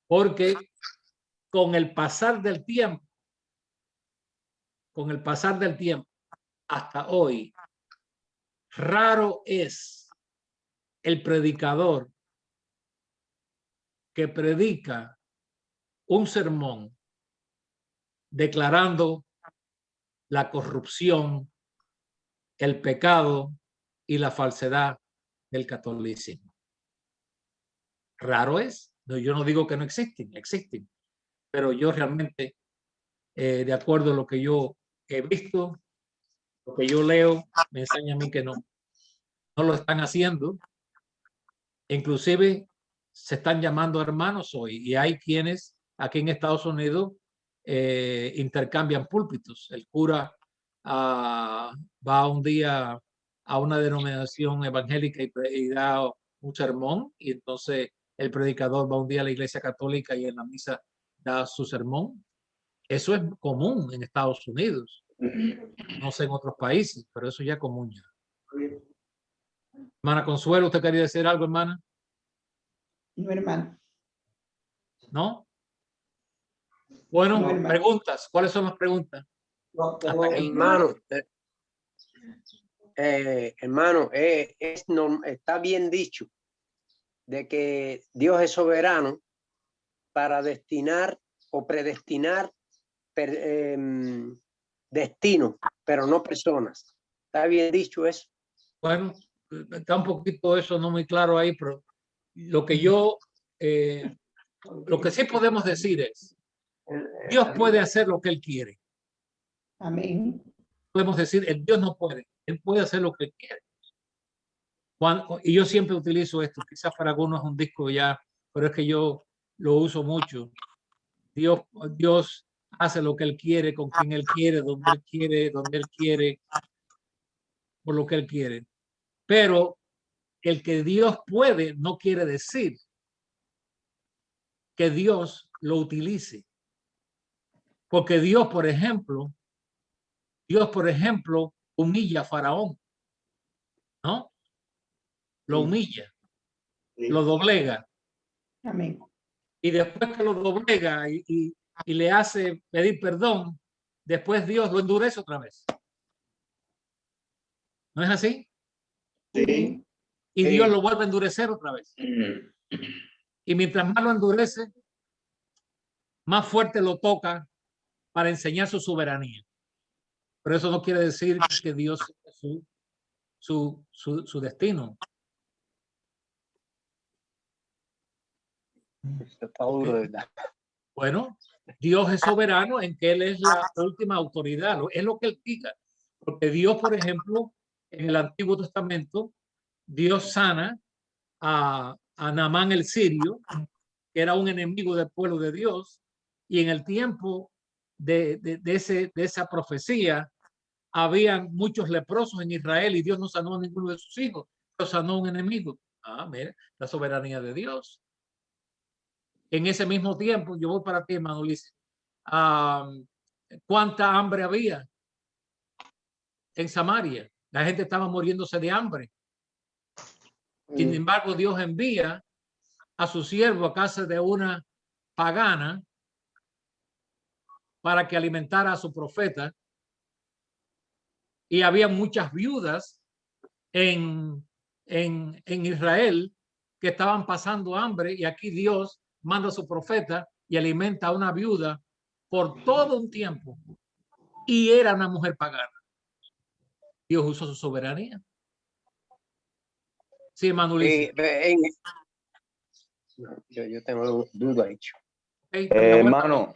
porque con el pasar del tiempo, hasta hoy, raro es el predicador que predica un sermón declarando la corrupción, el pecado y la falsedad del catolicismo. Raro es. No, yo no digo que no existen, existen, pero yo realmente, de acuerdo a lo que yo he visto, lo que yo leo, me enseña a mí que no lo están haciendo. Inclusive se están llamando hermanos hoy y hay quienes aquí en Estados Unidos intercambian púlpitos. El cura va un día a una denominación evangélica y da un sermón, y entonces el predicador va un día a la iglesia católica y en la misa da su sermón. Eso es común en Estados Unidos. No sé en otros países, pero eso ya es común ya. Hermana Consuelo, ¿usted quería decir algo, hermana? No, hermano. ¿No? Bueno, No, hermano. preguntas. ¿Cuáles son las preguntas? No, Hasta tengo, aquí. Hermano, hermano, está bien dicho de que Dios es soberano para destinar o predestinar destinos, pero no personas. Está bien dicho eso. Bueno, está un poquito eso no muy claro ahí, pero lo que yo, lo que sí podemos decir es, Dios puede hacer lo que Él quiere. Amén. Podemos decir, el Dios no puede, Él puede hacer lo que Él quiere. Y yo siempre utilizo esto, quizás para algunos es un disco ya, pero es que yo lo uso mucho. Dios hace lo que Él quiere, con quien Él quiere, donde Él quiere, por lo que Él quiere. Pero el que Dios puede no quiere decir que Dios lo utilice. Porque Dios, por ejemplo, humilla a Faraón, ¿no? Lo humilla, lo doblega. Amén. Y después que lo doblega y le hace pedir perdón, después Dios lo endurece otra vez. ¿No es así? Sí. Y Dios lo vuelve a endurecer otra vez. Y mientras más lo endurece, más fuerte lo toca para enseñar su soberanía. Pero eso no quiere decir que Dios es su destino. Esto está duro, ¿verdad? Bueno, Dios es soberano en que Él es la última autoridad, es lo que Él diga. Porque Dios, por ejemplo, en el Antiguo Testamento, Dios sana a Naamán el sirio, que era un enemigo del pueblo de Dios, y en el tiempo de esa profecía, habían muchos leprosos en Israel y Dios no sanó a ninguno de sus hijos, Dios sanó a un enemigo. Mira, la soberanía de Dios. En ese mismo tiempo, yo voy para ti, hermano Ulises, ¿cuánta hambre había en Samaria? La gente estaba muriéndose de hambre. Sin embargo, Dios envía a su siervo a casa de una pagana para que alimentara a su profeta. Y había muchas viudas en Israel que estaban pasando hambre, y aquí Dios manda a su profeta y alimenta a una viuda por todo un tiempo, y era una mujer pagana. Dios usó su soberanía. Sí, hermano Ulises. Yo tengo duda hecho. Hermano,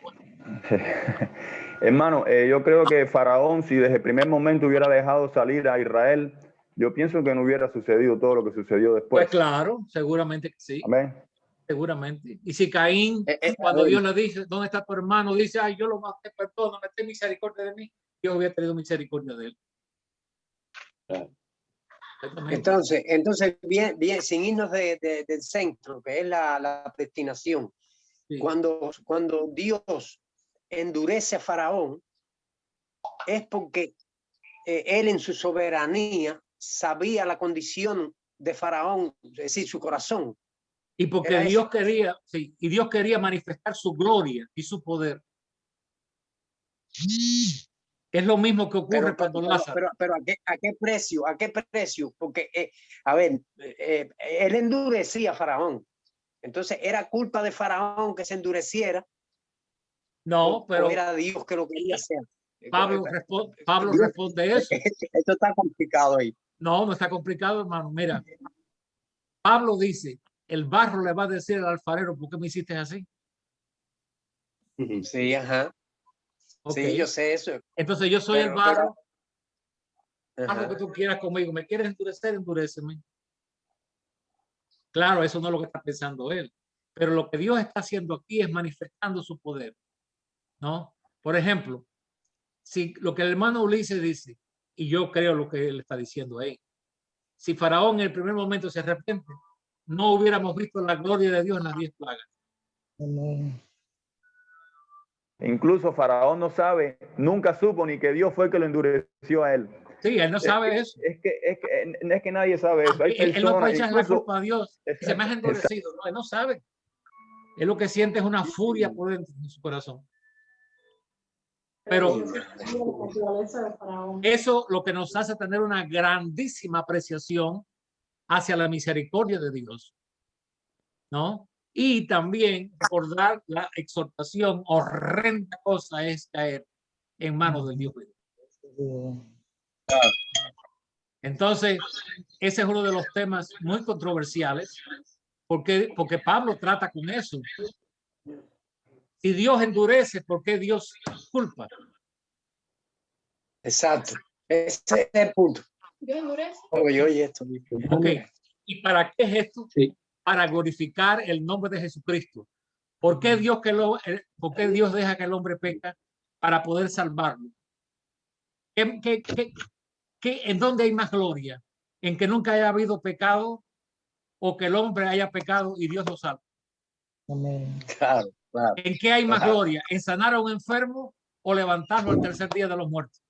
hermano, yo creo que Faraón, si desde el primer momento hubiera dejado salir a Israel, yo pienso que no hubiera sucedido todo lo que sucedió después. Pues claro, seguramente que sí. Amén. Seguramente. Y si Caín, cuando Dios le dice, ¿dónde está tu hermano? Dice, ay, yo lo maté, perdóname, ten misericordia de mí. Dios había tenido misericordia de él. Entonces bien, sin irnos del centro, que es la predestinación. Sí. Cuando Dios endurece a Faraón, es porque él en su soberanía sabía la condición de Faraón, es decir, su corazón. Y porque Dios quería, sí, y Dios quería manifestar su gloria y su poder. Es lo mismo que ocurre cuando Lázaro. Pero ¿a qué precio? ¿A qué precio? Porque, a ver, él endurecía a Faraón. Entonces, ¿era culpa de Faraón que se endureciera? No, pero... ¿O era Dios que lo quería hacer? Pablo responde eso. Esto está complicado ahí. No está complicado, hermano. Mira, Pablo dice, el barro le va a decir al alfarero, ¿por qué me hiciste así? Sí, ajá. Okay. Sí, yo sé eso. Entonces yo soy el barro. Haz lo que tú quieras conmigo. ¿Me quieres endurecer? Enduréceme. Claro, eso no es lo que está pensando él. Pero lo que Dios está haciendo aquí es manifestando su poder, ¿no? Por ejemplo, si lo que el hermano Ulises dice, y yo creo lo que él está diciendo ahí, si Faraón en el primer momento se arrepiente, no hubiéramos visto la gloria de Dios en las 10 plagas. Incluso Faraón no sabe, nunca supo ni que Dios fue el que lo endureció a él. Sí, él no sabe eso. Es que nadie sabe eso. Hay Él no puede personas, echar la incluso, culpa a Dios. Y se me ha endurecido. No, él no sabe. Él lo que siente es una furia por dentro de su corazón. Pero eso lo que nos hace tener una grandísima apreciación hacia la misericordia de Dios, ¿no? Y también recordar la exhortación, horrenda cosa es caer en manos del Dios vivo. Entonces, ese es uno de los temas muy controversiales, porque Pablo trata con eso. Si Dios endurece, ¿por qué Dios culpa? Exacto. Ese es el punto. Oye, esto. Okay. ¿Y para qué es esto? Sí. Para glorificar el nombre de Jesucristo. ¿Por qué Dios deja que el hombre peca? Para poder salvarlo. ¿En dónde hay más gloria? ¿En que nunca haya habido pecado o que el hombre haya pecado y Dios lo salva? Claro, claro. ¿En qué hay más gloria? ¿En sanar a un enfermo o levantarlo al tercer día de los muertos?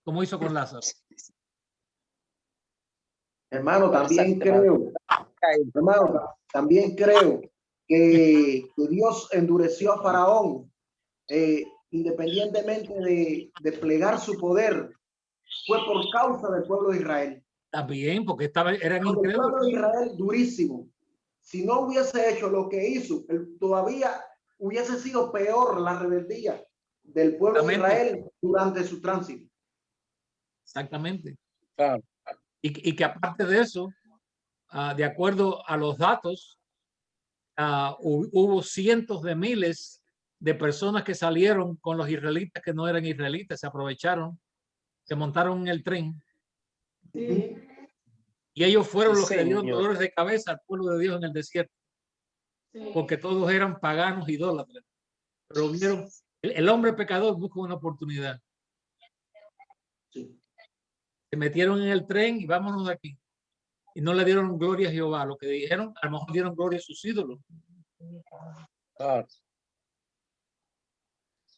Como hizo con Lázaro. Hermano, también creo que Dios endureció a Faraón, independientemente de plegar su poder, fue por causa del pueblo de Israel. También, porque eran El pueblo incrédulos. de Israel durísimo. Si no hubiese hecho lo que hizo, todavía hubiese sido peor la rebeldía del pueblo de Israel durante su tránsito. Exactamente. Claro. Y que aparte de eso, de acuerdo a los datos, hubo cientos de miles de personas que salieron con los israelitas que no eran israelitas, se aprovecharon, se montaron en el tren. Sí. Y ellos fueron los que le dieron Señor. dolores de cabeza al pueblo de Dios en el desierto. Porque todos eran paganos idólatras. Pero vieron, el hombre pecador busca una oportunidad. Se metieron en el tren y vámonos de aquí. Y no le dieron gloria a Jehová. Lo que dijeron, a lo mejor dieron gloria a sus ídolos. Claro.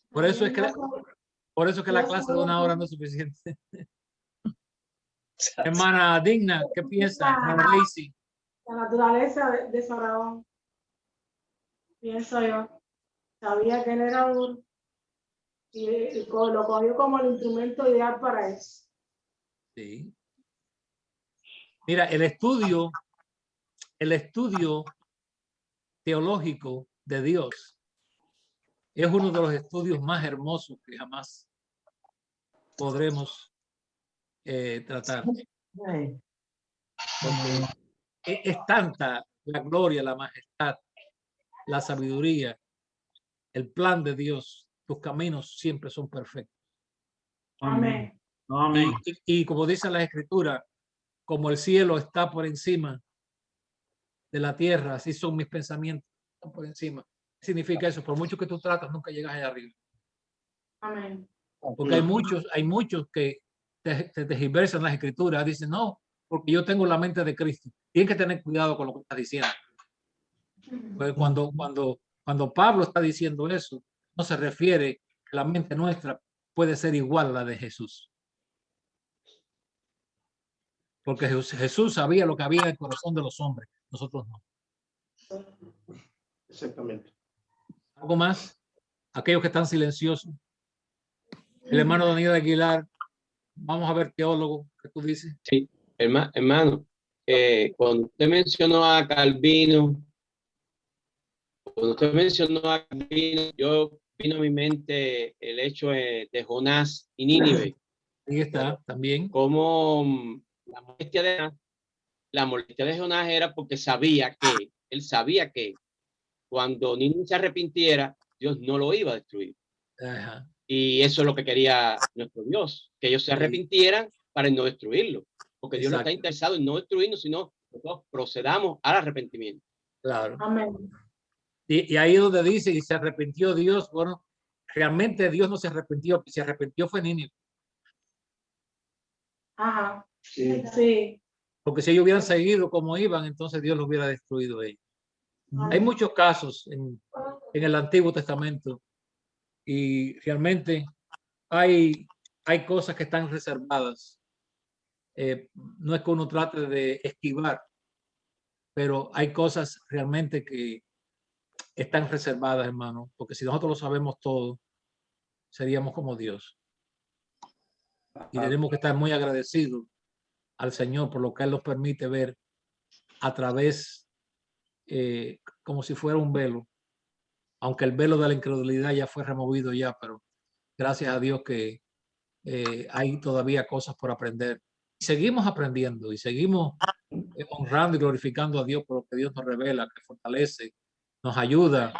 Por eso es que la clase de una hora no es suficiente. Hermana Digna, ¿qué piensa? Hermana Daisy. La naturaleza de Faraón, pienso yo, sabía que él era duro y lo cogió como el instrumento ideal para eso. Sí. Mira, el estudio teológico de Dios es uno de los estudios más hermosos que jamás podremos tratar. Porque es tanta la gloria, la majestad, la sabiduría, el plan de Dios. Tus caminos siempre son perfectos. Amén. Amén. Y como dice la Escritura, como el cielo está por encima de la tierra, así son mis pensamientos por encima. ¿Qué significa eso? Por mucho que tú tratas, nunca llegas allá arriba. Amén. Porque hay muchos que te tergiversan las Escrituras. Dicen, no, porque yo tengo la mente de Cristo. Tienes que tener cuidado con lo que estás diciendo. Pues cuando Pablo está diciendo eso, no se refiere que la mente nuestra puede ser igual a la de Jesús. Porque Jesús sabía lo que había en el corazón de los hombres, nosotros no. Exactamente. ¿Algo más? Aquellos que están silenciosos. El hermano Daniel Aguilar, vamos a ver, teólogo, ¿qué tú dices? Sí, hermano, cuando usted mencionó a Calvino, yo vino a mi mente el hecho de Jonás y Nínive. Ahí está, también. Como la molestia de Jonás era porque él sabía que cuando Nínive se arrepintiera, Dios no lo iba a destruir. Ajá. Y eso es lo que quería nuestro Dios, que ellos se arrepintieran para no destruirlo. Porque Dios no está interesado en no destruirnos, sino que todos procedamos al arrepentimiento. Claro. Amén. Y ahí es donde dice, y se arrepintió Dios. Bueno, realmente Dios no se arrepintió, se arrepintió fue Nínive. Ajá. Sí. Sí. Porque si ellos hubieran seguido como iban, entonces Dios los hubiera destruido a ellos. Hay muchos casos en el Antiguo Testamento y realmente hay hay cosas que están reservadas. No es que uno trate de esquivar, pero hay cosas realmente que están reservadas, hermano, porque si nosotros lo sabemos todo, seríamos como Dios. Y tenemos que estar muy agradecidos al Señor por lo que Él nos permite ver a través, como si fuera un velo, aunque el velo de la incredulidad ya fue removido ya, pero gracias a Dios que hay todavía cosas por aprender. Y seguimos aprendiendo y seguimos honrando y glorificando a Dios por lo que Dios nos revela, que fortalece, nos ayuda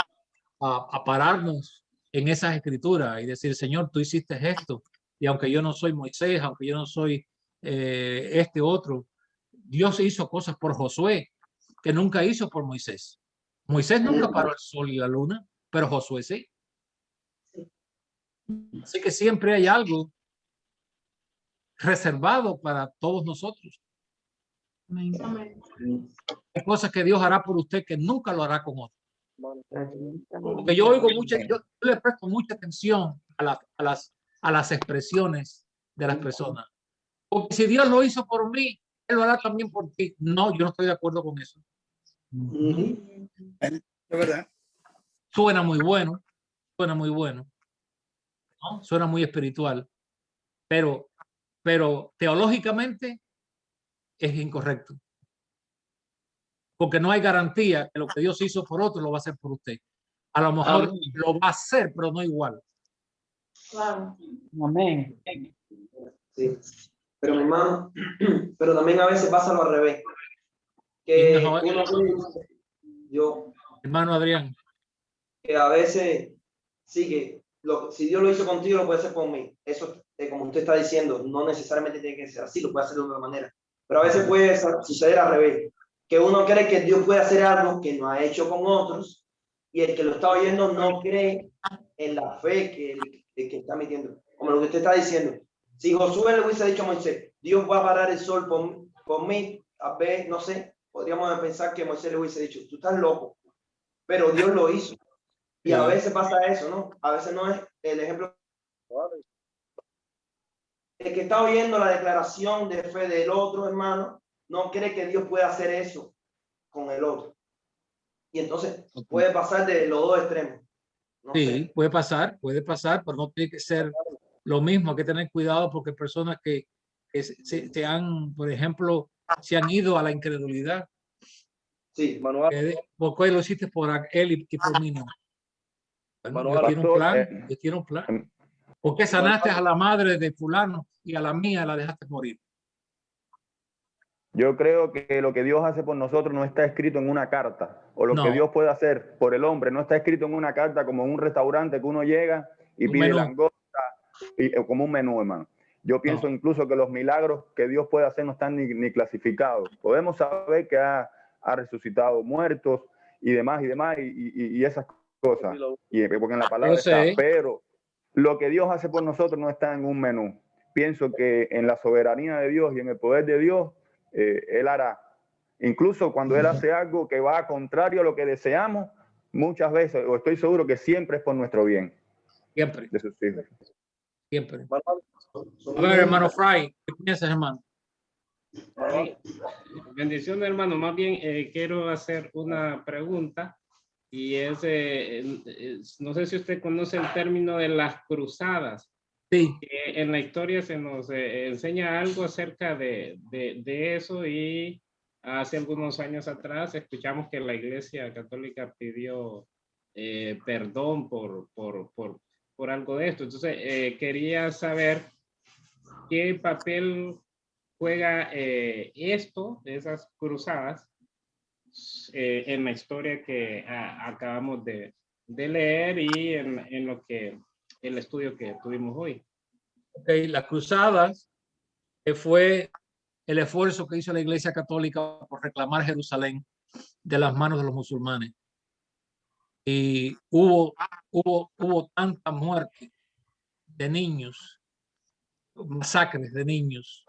a pararnos en esas escrituras y decir, Señor, tú hiciste esto. Y aunque yo no soy Moisés, aunque yo no soy este otro, Dios hizo cosas por Josué que nunca hizo por Moisés. Moisés nunca paró el sol y la luna, pero Josué sí. Así que siempre hay algo reservado para todos nosotros. Hay cosas que Dios hará por usted que nunca lo hará con otro. Porque yo oigo mucho, yo le presto mucha atención a las expresiones de las personas. Porque si Dios lo hizo por mí, Él lo hará también por ti. No, yo no estoy de acuerdo con eso. Es verdad. Suena muy bueno, ¿no? Suena muy espiritual, pero teológicamente es incorrecto. Porque no hay garantía que lo que Dios hizo por otro lo va a hacer por usted. A lo mejor lo va a hacer, pero no igual. Claro. Amén. Sí. Pero mi hermano, pero también a veces pasa lo al revés. Que yo, hermano Adrián, que a veces sí que si Dios lo hizo contigo, lo puede hacer por mí. Eso, como usted está diciendo, no necesariamente tiene que ser así, lo puede hacer de otra manera. Pero a veces puede suceder al revés, que uno cree que Dios puede hacer algo que no ha hecho con otros, y el que lo está oyendo no cree en la fe que está metiendo. Como lo que usted está diciendo. Si Josué le hubiese dicho a Moisés, Dios va a parar el sol por mí, a ver, no sé, podríamos pensar que Moisés le hubiese dicho, tú estás loco, pero Dios lo hizo. Y a veces pasa eso, ¿no? A veces no es el ejemplo. El que está oyendo la declaración de fe del otro hermano, no cree que Dios pueda hacer eso con el otro. Y entonces puede pasar de los dos extremos. No sí, sé. puede pasar, pero no tiene que ser lo mismo. Hay que tener cuidado porque personas que se han, por ejemplo, se han ido a la incredulidad. Sí, Manuel. ¿Por qué lo hiciste por él y por mí no? Bueno, Dios tiene un plan, Dios tiene un plan. ¿Por qué sanaste a la madre de fulano y a la mía la dejaste morir? Yo creo que lo que Dios hace por nosotros no está escrito en una carta, o lo que Dios puede hacer por el hombre no está escrito en una carta como en un restaurante que uno llega y pide langosta, como un menú, hermano. Yo pienso incluso que los milagros que Dios puede hacer no están ni clasificados. Podemos saber que ha resucitado muertos y demás, y esas cosas, porque en la palabra está, pero lo que Dios hace por nosotros no está en un menú. Pienso que en la soberanía de Dios y en el poder de Dios, Él hará. Incluso cuando Él hace algo que va contrario a lo que deseamos, muchas veces, o estoy seguro que siempre es por nuestro bien. Siempre. De sus hijos. Siempre. A ver, hermano Fry, ¿qué piensas, hermano? Bendición, hermano. Más bien quiero hacer una pregunta y es, no sé si usted conoce el término de las cruzadas. Sí. En la historia se nos enseña algo acerca de eso, y hace algunos años atrás escuchamos que la Iglesia Católica pidió perdón por algo de esto. Entonces, quería saber qué papel juega esto, de esas cruzadas, en la historia que acabamos de leer y en lo que el estudio que tuvimos hoy. Okay, las cruzadas fue el esfuerzo que hizo la Iglesia Católica por reclamar Jerusalén de las manos de los musulmanes. Y hubo tanta muerte de niños, masacres de niños,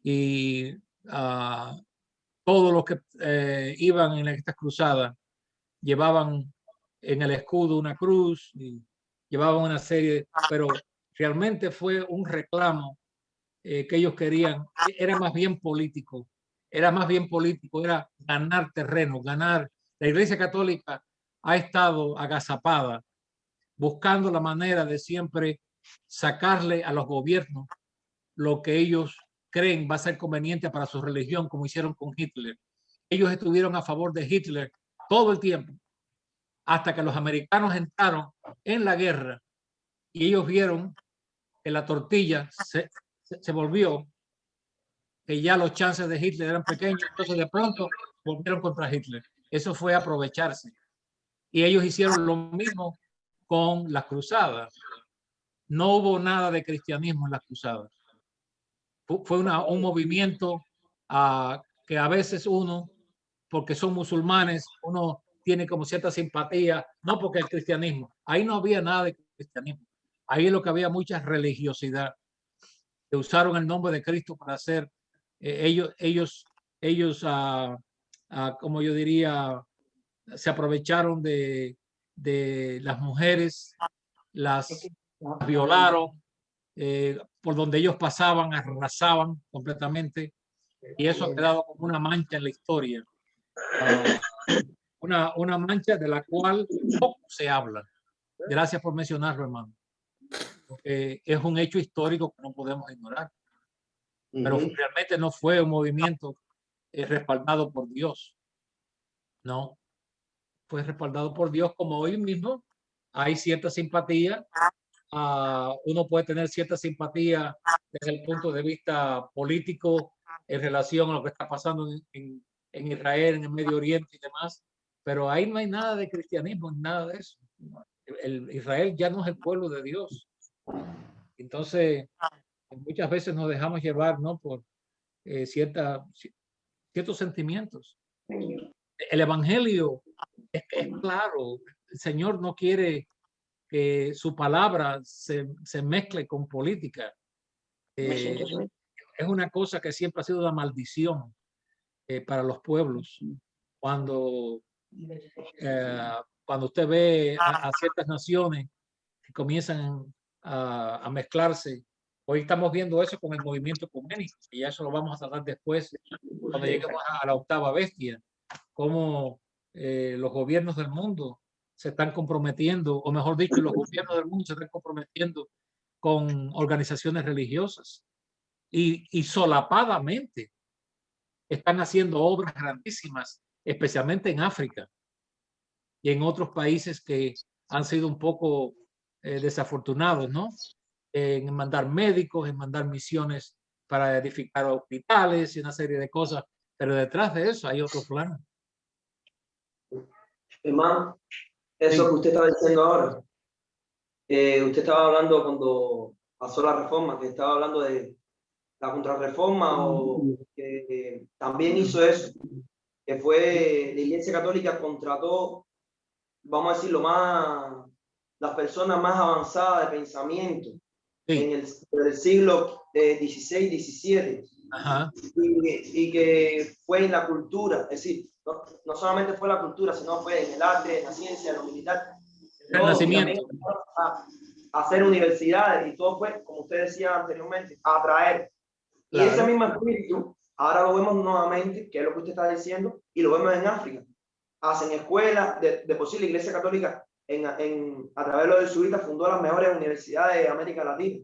y todos los que iban en estas cruzadas llevaban en el escudo una cruz y llevaban una serie, pero realmente fue un reclamo que ellos querían. Era más bien político, era ganar terreno, ganar. La Iglesia Católica ha estado agazapada buscando la manera de siempre sacarle a los gobiernos lo que ellos creen va a ser conveniente para su religión, como hicieron con Hitler. Ellos estuvieron a favor de Hitler todo el tiempo, hasta que los americanos entraron en la guerra y ellos vieron que la tortilla se volvió, que ya los chances de Hitler eran pequeños, entonces de pronto volvieron contra Hitler. Eso fue aprovecharse. Y ellos hicieron lo mismo con las cruzadas. No hubo nada de cristianismo en las cruzadas. Fue un movimiento que a veces uno, porque son musulmanes, uno tiene como cierta simpatía, no porque el cristianismo, ahí no había nada de cristianismo, ahí es lo que había mucha religiosidad, que usaron el nombre de Cristo para hacer, ellos como yo diría, se aprovecharon de las mujeres, las violaron, por donde ellos pasaban, arrasaban completamente, y eso ha quedado como una mancha en la historia, una mancha de la cual poco se habla. Gracias por mencionarlo, hermano, porque es un hecho histórico que no podemos ignorar, pero realmente no fue un movimiento respaldado por Dios, no, fue respaldado por Dios, como hoy mismo hay cierta simpatía. Uno puede tener cierta simpatía desde el punto de vista político en relación a lo que está pasando en Israel, en el Medio Oriente y demás, pero ahí no hay nada de cristianismo, nada de eso. Israel ya no es el pueblo de Dios. Entonces, muchas veces nos dejamos llevar, ¿no?, por ciertos sentimientos. El evangelio es claro. El Señor no quiere que su palabra se mezcle con política. Es una cosa que siempre ha sido una maldición para los pueblos. Cuando usted ve a ciertas naciones que comienzan a mezclarse, hoy estamos viendo eso con el movimiento ecuménico, y eso lo vamos a tratar después, cuando lleguemos a la octava bestia, cómo los gobiernos del mundo se están comprometiendo, o mejor dicho, los gobiernos del mundo se están comprometiendo con organizaciones religiosas y solapadamente están haciendo obras grandísimas, especialmente en África y en otros países que han sido un poco desafortunados, ¿no? En mandar médicos, en mandar misiones para edificar hospitales y una serie de cosas, pero detrás de eso hay otro plan. Hermano, eso que usted está diciendo ahora, usted estaba hablando cuando pasó la reforma, que estaba hablando de la contrarreforma, o que también hizo eso, que fue la Iglesia Católica contrató, vamos a decirlo más, las personas más avanzadas de pensamiento en el siglo XVI, XVII, y que fue en la cultura, es decir, no solamente fue la cultura, sino fue en el arte, en la ciencia, en lo militar, a hacer universidades, y todo fue, como usted decía anteriormente, a atraer. Y ese mismo espíritu, ahora lo vemos nuevamente, que es lo que usted está diciendo, y lo vemos en África. Hacen escuelas, de por sí la Iglesia Católica, a través de los jesuitas, fundó las mejores universidades de América Latina,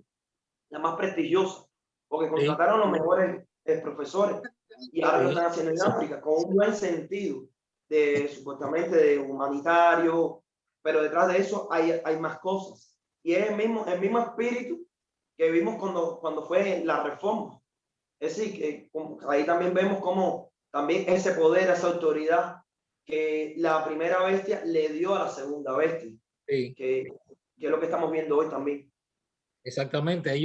las más prestigiosas, porque contrataron los mejores profesores, y ahora lo están haciendo en África, con un buen sentido, supuestamente de humanitario, pero detrás de eso hay más cosas. Y es el mismo espíritu que vimos cuando fue la reforma. Es decir, que ahí también vemos cómo también ese poder, esa autoridad que la primera bestia le dio a la segunda bestia, que es lo que estamos viendo hoy también. Exactamente,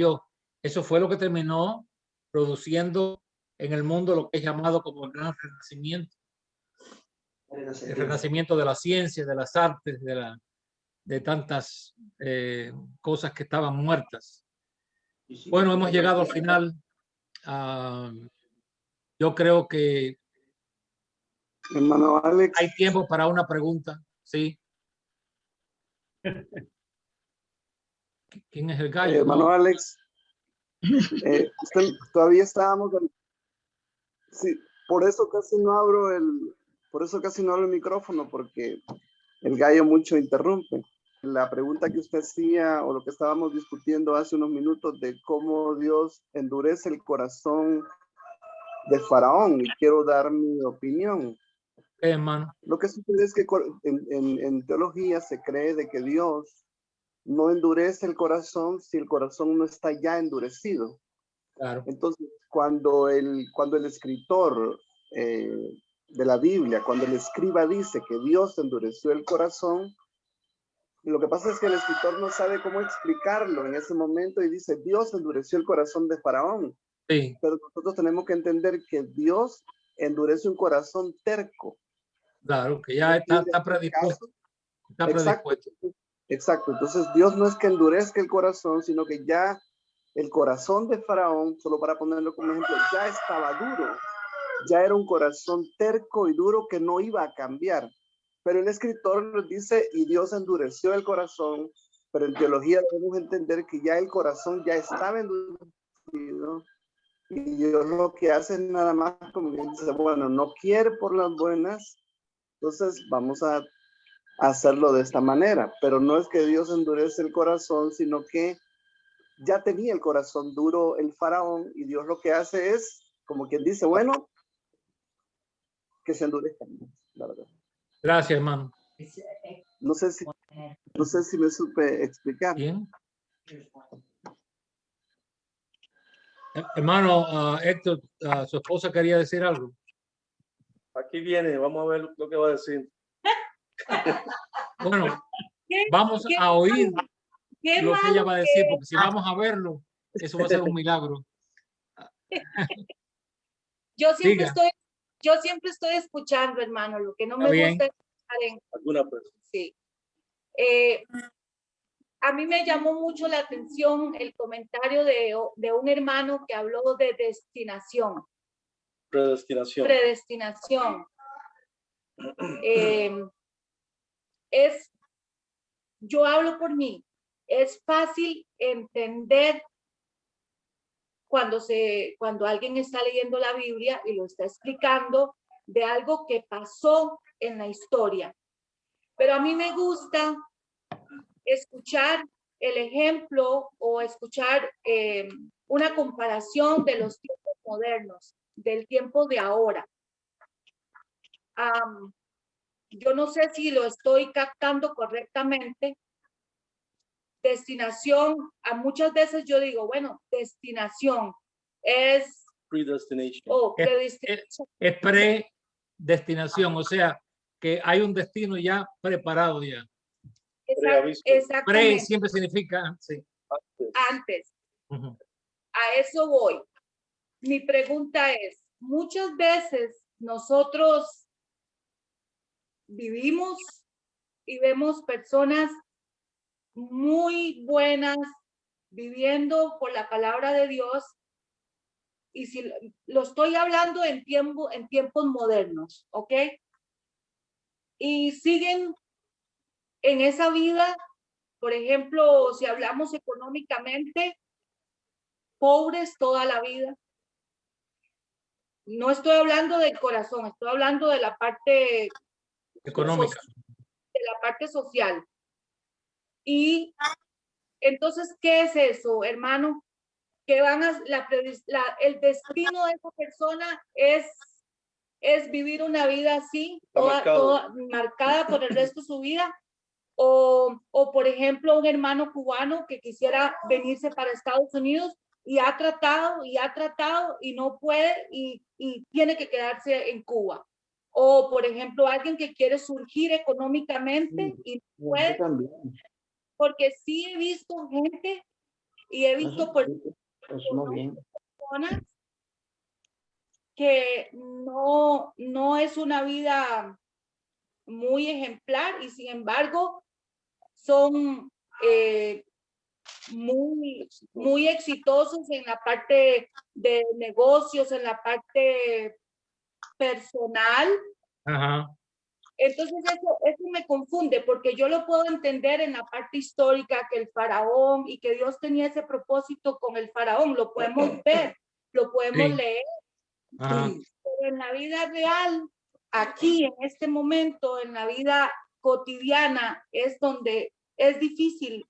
eso fue lo que terminó produciendo en el mundo lo que es llamado como el gran renacimiento. El renacimiento de la ciencia, de las artes, de tantas cosas que estaban muertas. Bueno, hemos llegado al final. Yo creo que hermano Alex, hay tiempo para una pregunta. Sí. ¿Quién es el gallo? Hermano No. Alex, todavía estábamos... Sí, por eso casi no abro el micrófono, porque el gallo mucho interrumpe. La pregunta que usted hacía, o lo que estábamos discutiendo hace unos minutos, de cómo Dios endurece el corazón de Faraón, y quiero dar mi opinión. Hermano. Lo que sucede es que en teología se cree de que Dios no endurece el corazón si el corazón no está ya endurecido. Claro. Entonces, cuando el escritor de la Biblia, cuando el escriba dice que Dios endureció el corazón, lo que pasa es que el escritor no sabe cómo explicarlo en ese momento y dice, Dios endureció el corazón de Faraón. Sí. Pero nosotros tenemos que entender que Dios endurece un corazón terco. Claro, que ya está predispuesto. Está predispuesto. Exacto. Entonces, Dios no es que endurezca el corazón, sino que ya el corazón de Faraón, solo para ponerlo como ejemplo, ya estaba duro. Ya era un corazón terco y duro que no iba a cambiar. Pero el escritor nos dice, y Dios endureció el corazón, pero en teología debemos entender que ya el corazón ya estaba endurecido, y Dios lo que hace es nada más como que dice, bueno, no quiere por las buenas, entonces vamos a hacerlo de esta manera. Pero no es que Dios endurece el corazón, sino que ya tenía el corazón duro el Faraón, y Dios lo que hace es, como quien dice, bueno, que se endurezca, la verdad. Gracias, hermano. No sé si me supe explicar. Bien. Hermano, Héctor, su esposa quería decir algo. Aquí viene, vamos a ver lo que va a decir. Bueno, vamos a oír lo que ella va a decir, porque si vamos a verlo, eso va a ser un milagro. Yo siempre estoy escuchando, hermano, lo que no me gusta es estar en... ¿Alguna persona? Sí. A mí me llamó mucho la atención el comentario de un hermano que habló de destinación. Predestinación. Predestinación. Yo hablo por mí. Es fácil entender cuando alguien está leyendo la Biblia y lo está explicando de algo que pasó en la historia. Pero a mí me gusta escuchar el ejemplo o escuchar una comparación de los tiempos modernos, del tiempo de ahora. Yo no sé si lo estoy captando correctamente. Destinación, a muchas veces yo digo, bueno, destinación es... Predestination. Es predestinación, o sea, que hay un destino ya preparado ya. Exactamente. Pre siempre significa sí. Antes. A eso voy. Mi pregunta es, muchas veces nosotros vivimos y vemos personas muy buenas viviendo por la palabra de Dios, y si lo estoy hablando en tiempos modernos, ¿ok? Y siguen en esa vida, por ejemplo, si hablamos económicamente, pobres toda la vida. No estoy hablando del corazón, estoy hablando de la parte económica, de la parte social. Y entonces, ¿qué es eso, hermano? Que van a el destino de esa persona es vivir una vida así, toda marcada por el resto de su vida. O por ejemplo, un hermano cubano que quisiera venirse para Estados Unidos y ha tratado y no puede y tiene que quedarse en Cuba. O por ejemplo, alguien que quiere surgir económicamente y no puede, porque sí he visto gente y he visto personas que no es una vida muy ejemplar, y sin embargo son muy exitosos en la parte de negocios, en la parte personal. Entonces eso me confunde, porque yo lo puedo entender en la parte histórica, que el faraón y que Dios tenía ese propósito con el faraón, lo podemos ver, lo podemos leer. Pero en la vida real, aquí, en este momento, en la vida cotidiana, es donde es difícil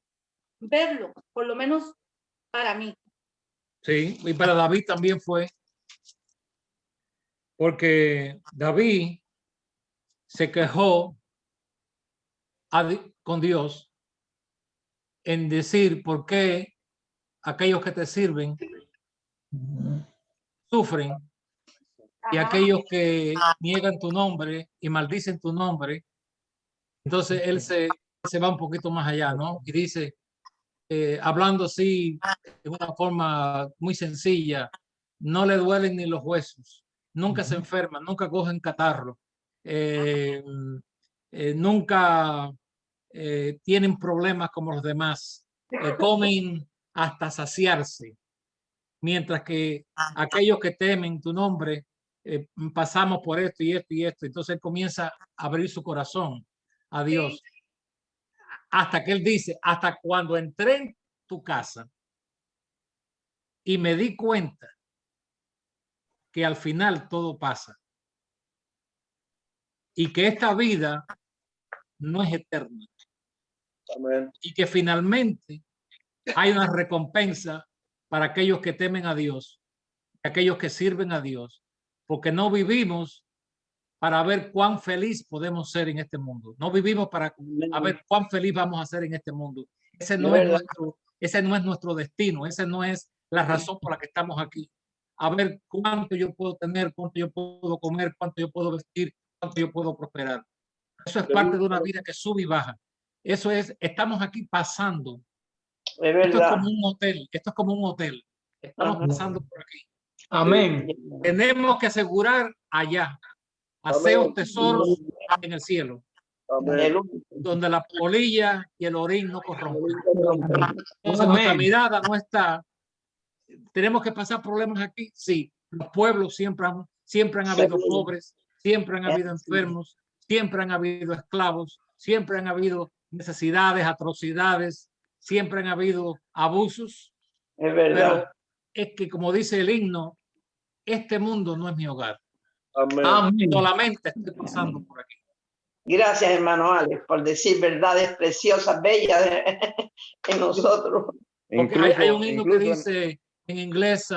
verlo, por lo menos para mí. Sí, y para David también fue, porque David se quejó con Dios en decir por qué aquellos que te sirven sufren y aquellos que niegan tu nombre y maldicen tu nombre. Entonces él se va un poquito más allá, ¿no? Y dice, hablando así de una forma muy sencilla, no le duelen ni los huesos, nunca se enferman, nunca cogen catarro, nunca tienen problemas como los demás, comen hasta saciarse, mientras que aquellos que temen tu nombre pasamos por esto y esto y esto. Entonces él comienza a abrir su corazón a Dios. Hasta que él dice, hasta cuando entré en tu casa y me di cuenta que al final todo pasa y que esta vida no es eterna. Amén. Y que finalmente hay una recompensa para aquellos que temen a Dios, aquellos que sirven a Dios, porque no vivimos para ver cuán feliz podemos ser en este mundo. No vivimos para ver cuán feliz vamos a ser en este mundo. Ese no es nuestro destino. Esa no es la razón por la que estamos aquí. A ver cuánto yo puedo tener, cuánto yo puedo comer, cuánto yo puedo vestir, cuánto yo puedo prosperar. Eso es parte de una vida que sube y baja. Eso es, estamos aquí pasando. Esto es como un hotel. Esto es como un hotel. Estamos pasando por aquí. Amén. Tenemos que asegurar allá. Haceos tesoros en el cielo. Amén. Donde la polilla y el orín no corrompen. Entonces nuestra mirada no está. Tenemos que pasar problemas aquí. Sí, los pueblos siempre han habido pobres, siempre han habido enfermos, siempre han habido esclavos, siempre han habido necesidades, atrocidades, siempre han habido abusos. Es verdad. Pero es que, como dice el himno, este mundo no es mi hogar. Amén. Solamente estoy pasando por aquí. Gracias, hermano Alex, por decir verdades preciosas, bellas en nosotros. Porque hay un himno que dice en inglés,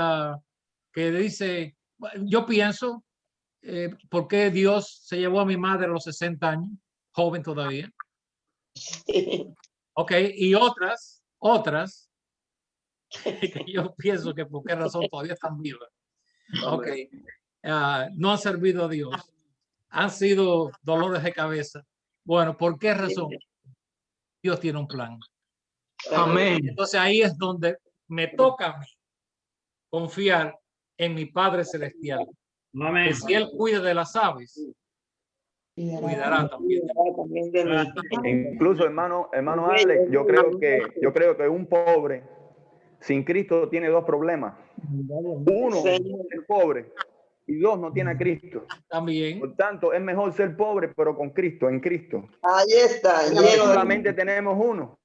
que dice, yo pienso, ¿por qué Dios se llevó a mi madre a los 60 años? Joven todavía. Ok, y otras, que yo pienso que por qué razón todavía están vivas. Ok. No han servido a Dios, han sido dolores de cabeza. Bueno, ¿por qué razón? Dios tiene un plan. Amén. Entonces ahí es donde me toca a mí confiar en mi Padre Celestial. Amén. Que si Él cuida de las aves, cuidará también de mí. Incluso, hermano Alex, yo creo que un pobre sin Cristo tiene dos problemas. Uno, es pobre. Y dos, no tiene a Cristo. También. Por tanto, es mejor ser pobre, pero con Cristo, en Cristo. Ahí está. Solamente tenemos uno.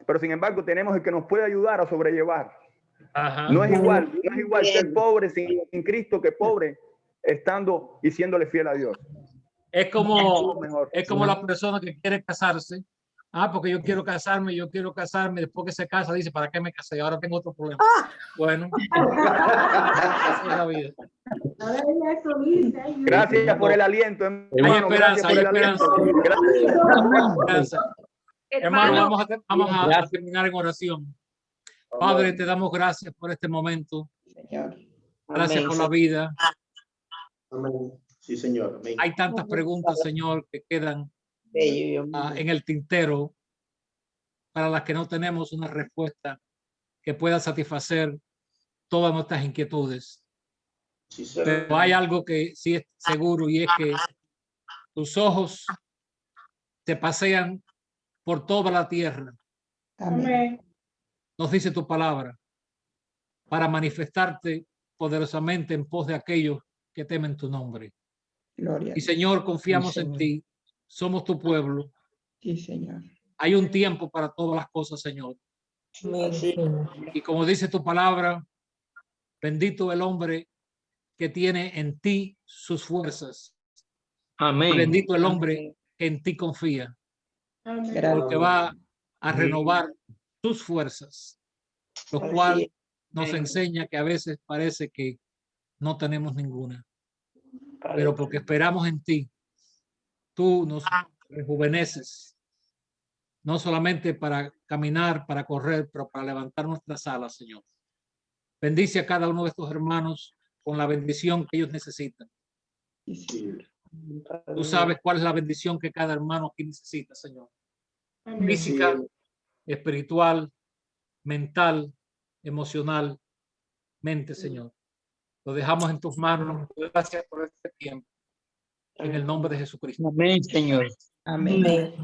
Pero sin embargo, tenemos el que nos puede ayudar a sobrellevar. Ajá. No es igual ser pobre sin Cristo que pobre estando y siéndole fiel a Dios. Es como la persona que quiere casarse. Porque yo quiero casarme, después que se casa dice, ¿para qué me casé? Ahora tengo otro problema. Bueno, esa es la vida. Gracias por el aliento, hermano. Hay esperanza. Hermano, vamos a terminar en oración. Padre, te damos gracias por este momento. Gracias por la vida. Amén. Sí, Señor. Amén. Hay tantas preguntas, Señor, que quedan en el tintero, para las que no tenemos una respuesta que pueda satisfacer todas nuestras inquietudes. Sí, pero hay algo que sí es seguro, y es que tus ojos se pasean por toda la tierra. Amén. Nos dice tu palabra, para manifestarte poderosamente en pos de aquellos que temen tu nombre. Gloria. Y Señor, confiamos en ti. somos tu pueblo. Sí, Señor. Hay un tiempo para todas las cosas, Señor. Y como dice tu palabra, bendito el hombre que tiene en ti sus fuerzas. Amén. Bendito el hombre que en ti confía, porque va a renovar tus fuerzas, lo cual nos enseña que a veces parece que no tenemos ninguna, pero porque esperamos en ti, tú nos rejuveneces, no solamente para caminar, para correr, pero para levantar nuestras alas, Señor. Bendice a cada uno de estos hermanos con la bendición que ellos necesitan. Tú sabes cuál es la bendición que cada hermano aquí necesita, Señor. Física, espiritual, mental, emocional, mente, Señor. Lo dejamos en tus manos. Gracias por este tiempo. En el nombre de Jesucristo. Amén, Señor. Amén.